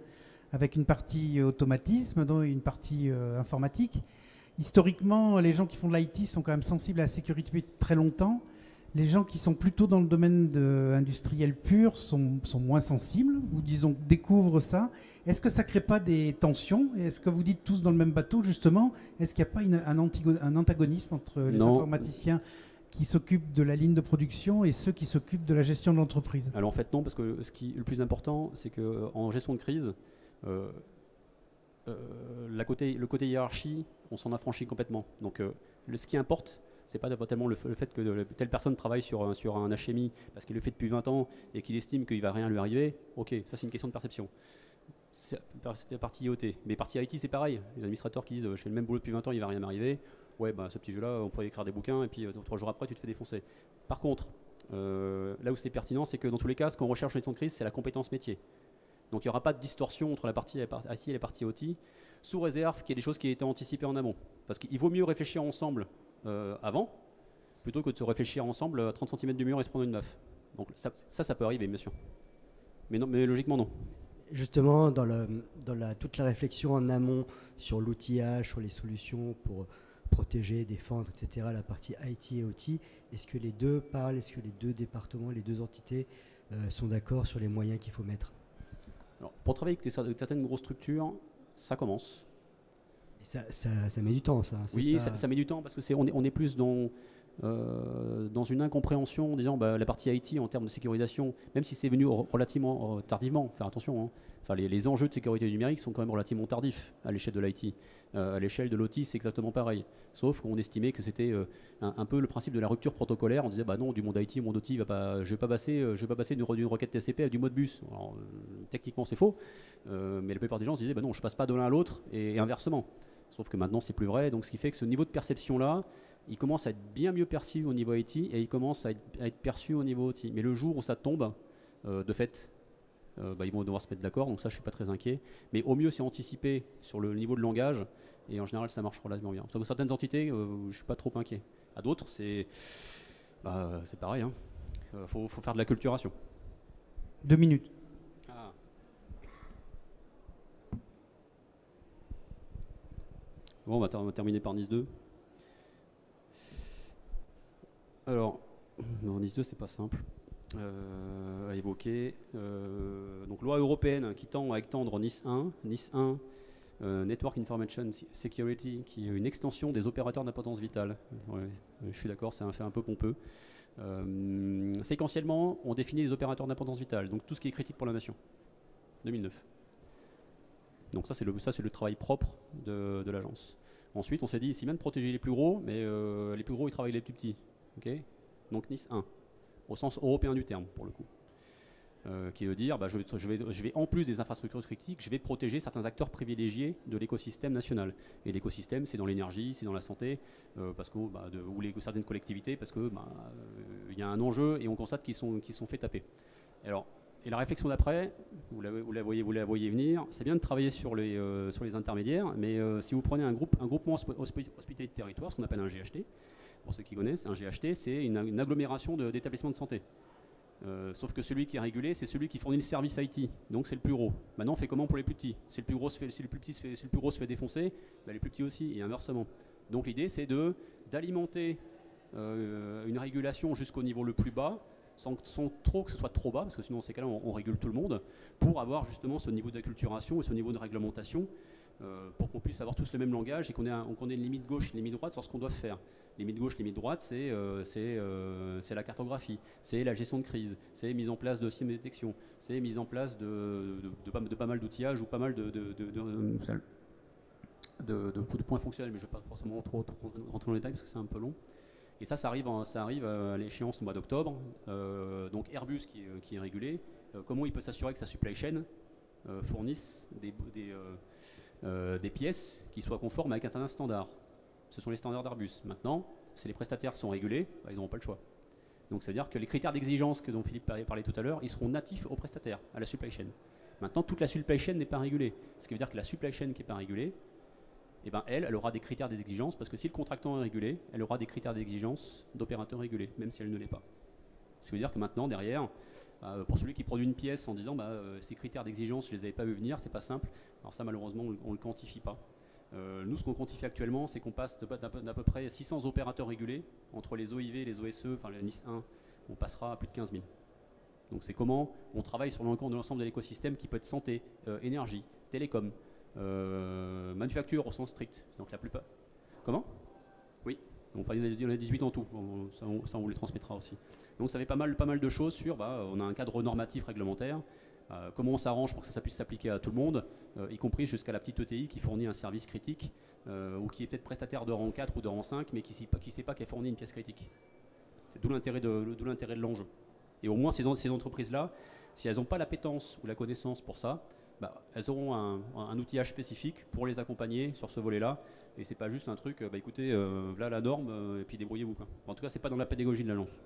avec une partie automatisme, donc une partie informatique, historiquement, les gens qui font de l'IT sont quand même sensibles à la sécurité depuis très longtemps. Les gens qui sont plutôt dans le domaine industriel pur sont moins sensibles, ou disons découvrent ça. Est-ce que ça ne crée pas des tensions? Est-ce que vous dites tous dans le même bateau, justement? Est-ce qu'il n'y a pas un antagonisme entre les informaticiens qui s'occupent de la ligne de production et ceux qui s'occupent de la gestion de l'entreprise? Alors en fait non, parce que le plus important, c'est qu'en gestion de crise, le côté hiérarchie, on s'en affranchit complètement. Donc ce qui importe, c'est pas tellement le fait que telle personne travaille sur un HMI parce qu'il le fait depuis 20 ans et qu'il estime qu'il ne va rien lui arriver. Ok, ça c'est une question de perception. C'est la partie IoT. Mais partie IT, c'est pareil. Les administrateurs qui disent je fais le même boulot depuis 20 ans, il ne va rien m'arriver. Ouais, bah, ce petit jeu-là, on pourrait écrire des bouquins et puis 3 jours après, tu te fais défoncer. Par contre, là où c'est pertinent, c'est que dans tous les cas, ce qu'on recherche en gestion de crise, c'est la compétence métier. Donc il n'y aura pas de distorsion entre la partie IT et la partie OT, sous réserve qu'il y ait des choses qui aient été anticipées en amont. Parce qu'il vaut mieux réfléchir ensemble avant, plutôt que de se réfléchir ensemble à 30 cm du mur et se prendre une baffe. Donc ça peut arriver, bien sûr. Mais logiquement, non. Justement, dans toute la réflexion en amont sur l'outillage, sur les solutions pour protéger, défendre, etc., la partie IT et OT, est-ce que les deux parlent, est-ce que les deux départements, les deux entités sont d'accord sur les moyens qu'il faut mettre? Alors, pour travailler avec certaines grosses structures, ça commence. Et ça met du temps, ça. Oui, ça met du temps parce que on est plus dans une incompréhension en disant la partie IT en termes de sécurisation, même si c'est venu relativement tardivement, faire attention, hein. Enfin, les enjeux de sécurité numérique sont quand même relativement tardifs à l'échelle de l'IT. À l'échelle de l'OT, c'est exactement pareil. Sauf qu'on estimait que c'était un peu le principe de la rupture protocolaire. On disait non, du monde IT au monde OT, je ne vais pas passer d'une requête TCP à du mode bus. Alors, techniquement, c'est faux, mais la plupart des gens se disaient non, je ne passe pas de l'un à l'autre et inversement. Sauf que maintenant, c'est plus vrai. Donc, ce qui fait que ce niveau de perception-là, il commence à être bien mieux perçu au niveau IT et il commence à être perçu au niveau OT. Mais le jour où ça tombe, de fait, ils vont devoir se mettre d'accord, donc ça je ne suis pas très inquiet. Mais au mieux c'est anticipé sur le niveau de langage et en général ça marche relativement bien. Sur certaines entités, je ne suis pas trop inquiet. À d'autres, c'est pareil. Faut faire de l'acculturation. 2 minutes. Ah. Bon, on va terminer par Nice 2. Alors, Nice 2 c'est pas simple à évoquer. Donc loi européenne qui tend à étendre Nice 1, Network Information Security, qui est une extension des opérateurs d'importance vitale. Ouais, je suis d'accord, c'est un fait un peu pompeux. Séquentiellement, on définit les opérateurs d'importance vitale, donc tout ce qui est critique pour la nation. 2009. Donc ça c'est le travail propre de l'agence. Ensuite, on s'est dit, c'est bien de protéger les plus gros, mais les plus gros ils travaillent les plus petits. Okay, donc Nice 1. Au sens européen du terme, pour le coup. Qui veut dire, je vais en plus des infrastructures critiques, je vais protéger certains acteurs privilégiés de l'écosystème national. Et l'écosystème, c'est dans l'énergie, c'est dans la santé, parce que, ou certaines collectivités, parce que y a un enjeu et on constate qu'ils sont fait taper. Et la réflexion d'après, vous la voyez venir, c'est bien de travailler sur les intermédiaires, mais si vous prenez un groupement hospitalier de territoire, ce qu'on appelle un GHT, pour ceux qui connaissent, un GHT, c'est une agglomération d'établissements de santé. Sauf que celui qui est régulé, c'est celui qui fournit le service IT. Donc c'est le plus gros. Maintenant, on fait comment pour les plus petits? Si le plus gros se fait défoncer, les plus petits aussi, et inversement. Donc l'idée, c'est d'alimenter une régulation jusqu'au niveau le plus bas, sans trop que ce soit trop bas, parce que sinon, dans ces cas-là, on régule tout le monde, pour avoir justement ce niveau d'acculturation et ce niveau de réglementation, pour qu'on puisse avoir tous le même langage et qu'on ait une limite gauche et une limite droite sur ce qu'on doit faire. Limite gauche, limite droite, c'est la cartographie, c'est la gestion de crise, c'est mise en place de systèmes de détection, c'est mise en place de pas mal d'outillages ou pas mal de points fonctionnels, mais je ne vais pas forcément trop rentrer dans les détails parce que c'est un peu long. Et ça arrive à l'échéance du mois d'octobre. Donc Airbus qui est régulé, comment il peut s'assurer que sa supply chain fournisse des pièces qui soient conformes avec un certain standard. Ce sont les standards d'Airbus. Maintenant, si les prestataires sont régulés, ils n'auront pas le choix. Donc ça veut dire que les critères d'exigence dont Philippe parlait tout à l'heure, ils seront natifs aux prestataires, à la supply chain. Maintenant, toute la supply chain n'est pas régulée. Ce qui veut dire que la supply chain qui n'est pas régulée, eh ben elle aura des critères d'exigence, parce que si le contractant est régulé, elle aura des critères d'exigence d'opérateur régulé, même si elle ne l'est pas. Ce qui veut dire que maintenant, derrière, pour celui qui produit une pièce en disant ces critères d'exigence, je ne les avais pas vus venir, c'est pas simple. Alors ça, malheureusement, on ne le quantifie pas. Nous, ce qu'on quantifie actuellement, c'est qu'on passe d'à peu près 600 opérateurs régulés, entre les OIV et les OSE, enfin le NIS 1, on passera à plus de 15 000. Donc c'est comment on travaille sur l'ensemble de l'écosystème qui peut être santé, énergie, télécom, manufacture au sens strict. Donc la plupart. Comment ? Oui. Enfin, il y en a 18 en tout. Ça, on vous les transmettra aussi. Donc ça fait pas mal de choses sur. On a un cadre normatif réglementaire. Comment on s'arrange pour que ça puisse s'appliquer à tout le monde, y compris jusqu'à la petite ETI qui fournit un service critique ou qui est peut-être prestataire de rang 4 ou de rang 5, mais qui ne sait pas qu'elle fournit une pièce critique. C'est d'où l'intérêt de l'enjeu. Et au moins ces entreprises-là, si elles n'ont pas l'appétence ou la connaissance pour ça, elles auront un outillage spécifique pour les accompagner sur ce volet-là. Et c'est pas juste un truc, écoutez, là la norme, et puis débrouillez-vous. En tout cas, c'est pas dans la pédagogie de l'agence.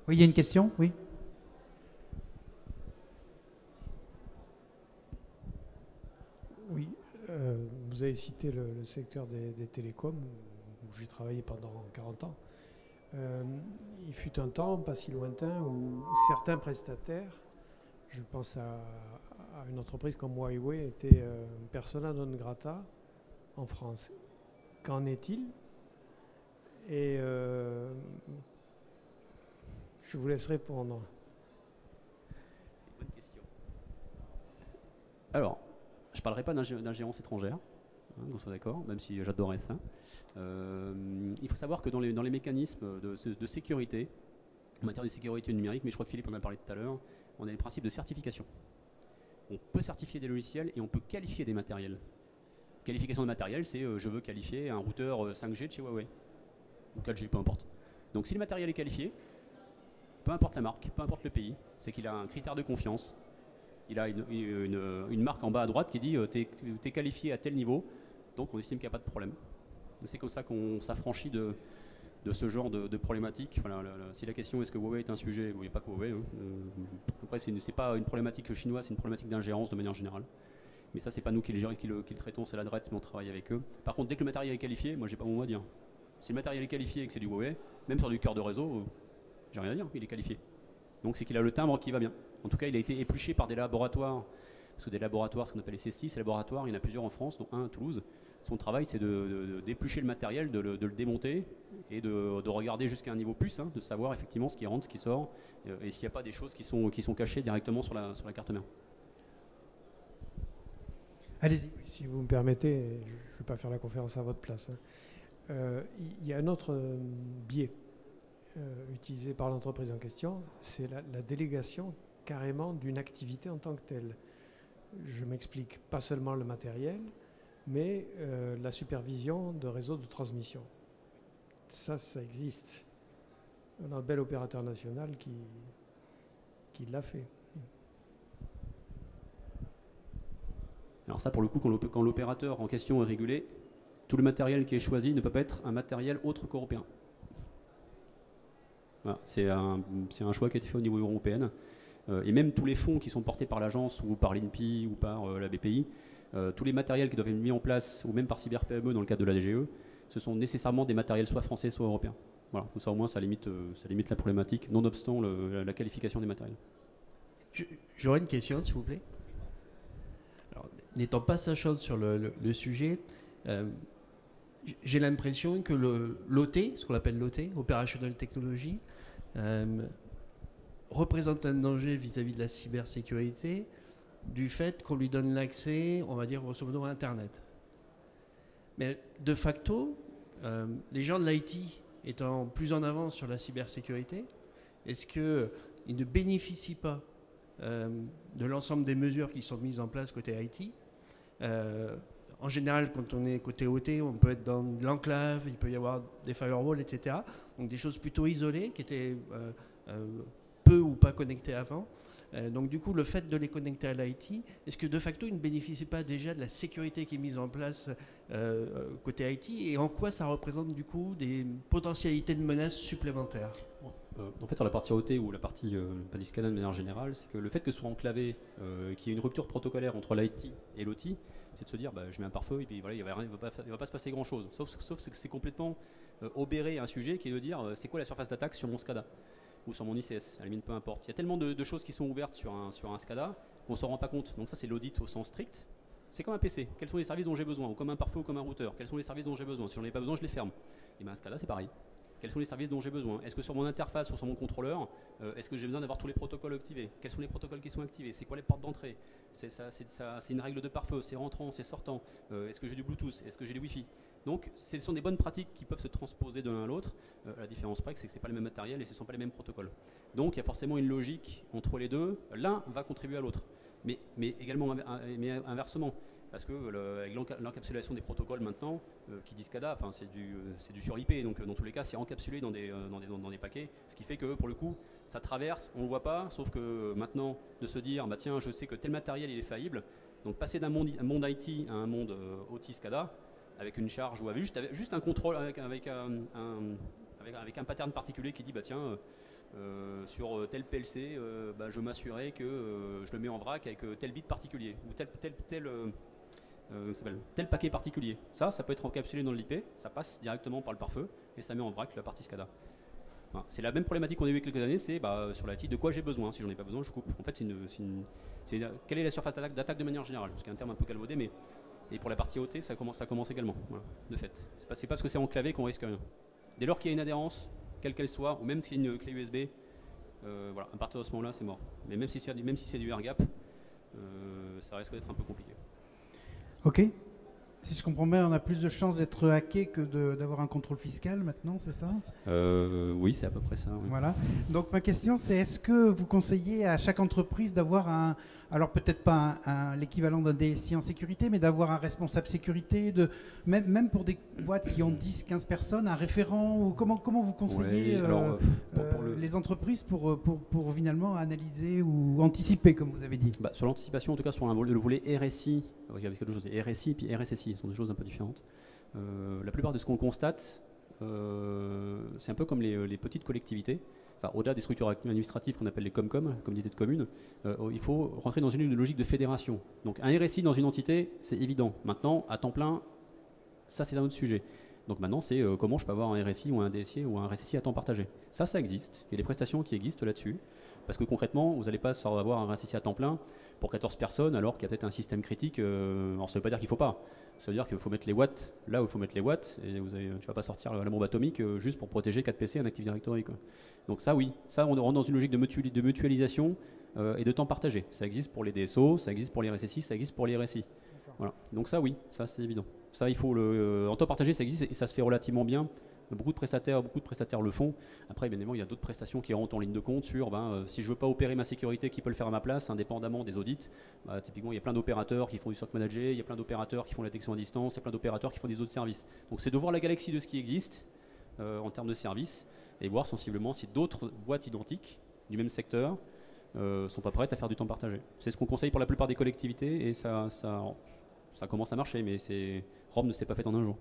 Oui, il y a une question ? Oui. Oui, vous avez cité le secteur des télécoms, où j'ai travaillé pendant 40 ans. Il fut un temps, pas si lointain, où certains prestataires, je pense à une entreprise comme Huawei, était persona non grata en France. Qu'en est-il ? Et je vous laisse répondre. Bonne question. Alors, je ne parlerai pas d'ingérence étrangère, qu'on soit d'accord, même si j'adorais ça. Il faut savoir que dans les mécanismes de sécurité, en matière de sécurité numérique, mais je crois que Philippe en a parlé tout à l'heure, on a les principes de certification. On peut certifier des logiciels et on peut qualifier des matériels. Qualification de matériel, c'est je veux qualifier un routeur 5G de chez Huawei, ou 4G, peu importe. Donc si le matériel est qualifié, peu importe la marque, peu importe le pays, c'est qu'il a un critère de confiance. Il a une marque en bas à droite qui dit t'es qualifié à tel niveau, donc on estime qu'il n'y a pas de problème. C'est comme ça qu'on s'affranchit de ce genre de problématique. Voilà, si la question est-ce que Huawei est un sujet, il n'y a pas que Huawei. Après, c'est pas une problématique chinoise, c'est une problématique d'ingérence de manière générale. Mais ça, c'est pas nous qui le traitons, c'est la DRET, mais on travaille avec eux. Par contre, dès que le matériel est qualifié, moi, j'ai pas mon mot à dire. Si le matériel est qualifié et que c'est du Huawei, même sur du cœur de réseau, j'ai rien à dire, il est qualifié. Donc c'est qu'il a le timbre qui va bien. En tout cas, il a été épluché par des laboratoires, parce que des laboratoires, ce qu'on appelle les CESTI, ces laboratoires, il y en a plusieurs en France, dont un à Toulouse. Son travail, c'est d'éplucher le matériel, de le démonter et de regarder jusqu'à un niveau plus, de savoir effectivement ce qui rentre, ce qui sort, et s'il n'y a pas des choses qui sont cachées directement sur la carte mère. Allez-y. Si vous me permettez, je ne vais pas faire la conférence à votre place. Il y a un autre biais utilisé par l'entreprise en question, c'est la délégation carrément d'une activité en tant que telle. Je m'explique, pas seulement le matériel, mais la supervision de réseaux de transmission. Ça existe. On a un bel opérateur national qui l'a fait. Alors ça, pour le coup, quand l'opérateur en question est régulé, tout le matériel qui est choisi ne peut pas être un matériel autre qu'européen. Voilà, c'est un choix qui a été fait au niveau européen. Et même tous les fonds qui sont portés par l'agence ou par l'INPI ou par la BPI, tous les matériels qui doivent être mis en place, ou même par CyberPME dans le cadre de la DGE, ce sont nécessairement des matériels soit français, soit européens. Voilà, donc ça au moins ça limite la problématique, nonobstant la qualification des matériels. J'aurais une question, s'il vous plaît. Alors, n'étant pas sachant sur le sujet, j'ai l'impression que l'OT, ce qu'on appelle l'OT, Operational Technology, représente un danger vis-à-vis de la cybersécurité du fait qu'on lui donne l'accès, on va dire grosso modo, à Internet. Mais de facto, les gens de l'IT étant plus en avance sur la cybersécurité, est-ce qu'ils ne bénéficient pas de l'ensemble des mesures qui sont mises en place côté IT? En général, quand on est côté OT, on peut être dans l'enclave, il peut y avoir des firewalls, etc. Donc des choses plutôt isolées qui étaient peu ou pas connectées avant. Donc du coup, le fait de les connecter à l'IT, est-ce que de facto, ils ne bénéficient pas déjà de la sécurité qui est mise en place côté IT, et en quoi ça représente du coup des potentialités de menaces supplémentaires? En fait, sur la partie OT ou la partie Scada de manière générale, c'est que le fait que ce soit enclavé, qu'il y ait une rupture protocolaire entre l'IT et l'OT, c'est de se dire je mets un pare-feu et puis voilà, il ne va pas se passer grand-chose. Sauf que c'est complètement obérer un sujet qui est de dire c'est quoi la surface d'attaque sur mon SCADA ou sur mon ICS, à la limite peu importe. Il y a tellement de choses qui sont ouvertes sur un SCADA qu'on ne s'en rend pas compte. Donc ça, c'est l'audit au sens strict. C'est comme un PC. Quels sont les services dont j'ai besoin? Ou comme un pare-feu ou comme un routeur. Quels sont les services dont j'ai besoin? Si j'en ai pas besoin, je les ferme. Et bien un SCADA, c'est pareil. Quels sont les services dont j'ai besoin? Est-ce que sur mon interface ou sur mon contrôleur, est-ce que j'ai besoin d'avoir tous les protocoles activés? Quels sont les protocoles qui sont activés? C'est quoi les portes d'entrée? C'est une règle de pare-feu, c'est rentrant, c'est sortant. Est-ce que j'ai du Bluetooth? Est-ce que j'ai du Wi-Fi? Donc, ce sont des bonnes pratiques qui peuvent se transposer de l'un à l'autre. La différence près, c'est que ce n'est pas le même matériel et ce ne sont pas les mêmes protocoles. Donc, il y a forcément une logique entre les deux. L'un va contribuer à l'autre, mais également inversement. Parce que avec l'encapsulation des protocoles maintenant, qui dit SCADA, c'est du sur IP, donc dans tous les cas c'est encapsulé dans des paquets, ce qui fait que pour le coup ça traverse, on ne le voit pas, sauf que maintenant de se dire tiens, je sais que tel matériel il est faillible, donc passer d'un monde IT à un monde OT SCADA avec une charge ou avec juste un contrôle avec un pattern particulier qui dit tiens, sur tel PLC, je m'assurais que je le mets en vrac avec tel bit particulier ou tel paquet particulier. Ça peut être encapsulé dans l'IP, ça passe directement par le pare-feu et ça met en vrac la partie SCADA. Voilà. C'est la même problématique qu'on a eu il y a quelques années, c'est sur l'IT, de quoi j'ai besoin. Si j'en ai pas besoin, je coupe. En fait, quelle est la surface d'attaque de manière générale? C'est un terme un peu galvaudé, mais et pour la partie OT, ça commence également, voilà, de fait. C'est pas parce que c'est enclavé qu'on risque rien. Dès lors qu'il y a une adhérence, quelle qu'elle soit, ou même si c'est une clé USB, voilà, à partir de ce moment-là, c'est mort. Mais même si c'est du air gap, ça risque d'être un peu compliqué. Ok. Si je comprends bien, on a plus de chances d'être hacké que d'avoir un contrôle fiscal maintenant, c'est ça? Oui, c'est à peu près ça. Oui. Voilà. Donc ma question, c'est est-ce que vous conseillez à chaque entreprise d'avoir alors peut-être pas l'équivalent d'un DSI en sécurité, mais d'avoir un responsable sécurité, même pour des boîtes qui ont 10-15 personnes, un référent, ou comment vous conseillez les entreprises pour finalement analyser ou anticiper, comme vous avez dit? Sur l'anticipation, en tout cas sur le volet RSI, il y a quelque chose, RSI et RSSI, ce sont des choses un peu différentes. La plupart de ce qu'on constate, c'est un peu comme les petites collectivités. Au-delà des structures administratives qu'on appelle les Comcom, communautés de communes, il faut rentrer dans une logique de fédération. Donc un RSI dans une entité, c'est évident. Maintenant, à temps plein, ça c'est un autre sujet. Donc maintenant, c'est comment je peux avoir un RSI ou un DSI ou un RSSI à temps partagé. Ça existe. Il y a des prestations qui existent là-dessus. Parce que concrètement, vous n'allez pas avoir un RSSI à temps plein pour 14 personnes alors qu'il y a peut-être un système critique. Alors ça ne veut pas dire qu'il ne faut pas. Ça veut dire qu'il faut mettre les watts là où il faut mettre les watts, et tu ne vas pas sortir la bombe atomique juste pour protéger 4 PC et un Active Directory, quoi. Donc ça, oui, ça on rentre dans une logique de mutualisation et de temps partagé. Ça existe pour les DSO, ça existe pour les RSSI, ça existe pour les RSI. Voilà. Donc ça, oui, ça c'est évident. Ça, il faut en temps partagé, ça existe et ça se fait relativement bien. Beaucoup de prestataires le font. Après, bien évidemment, il y a d'autres prestations qui rentrent en ligne de compte sur si je ne veux pas opérer ma sécurité, qui peut le faire à ma place, indépendamment des audits. Typiquement, il y a plein d'opérateurs qui font du SOC managé, il y a plein d'opérateurs qui font la détection à distance, il y a plein d'opérateurs qui font des autres services. Donc c'est de voir la galaxie de ce qui existe en termes de services et voir sensiblement si d'autres boîtes identiques du même secteur sont pas prêtes à faire du temps partagé. C'est ce qu'on conseille pour la plupart des collectivités et ça commence à marcher, mais Rome ne s'est pas fait en un jour.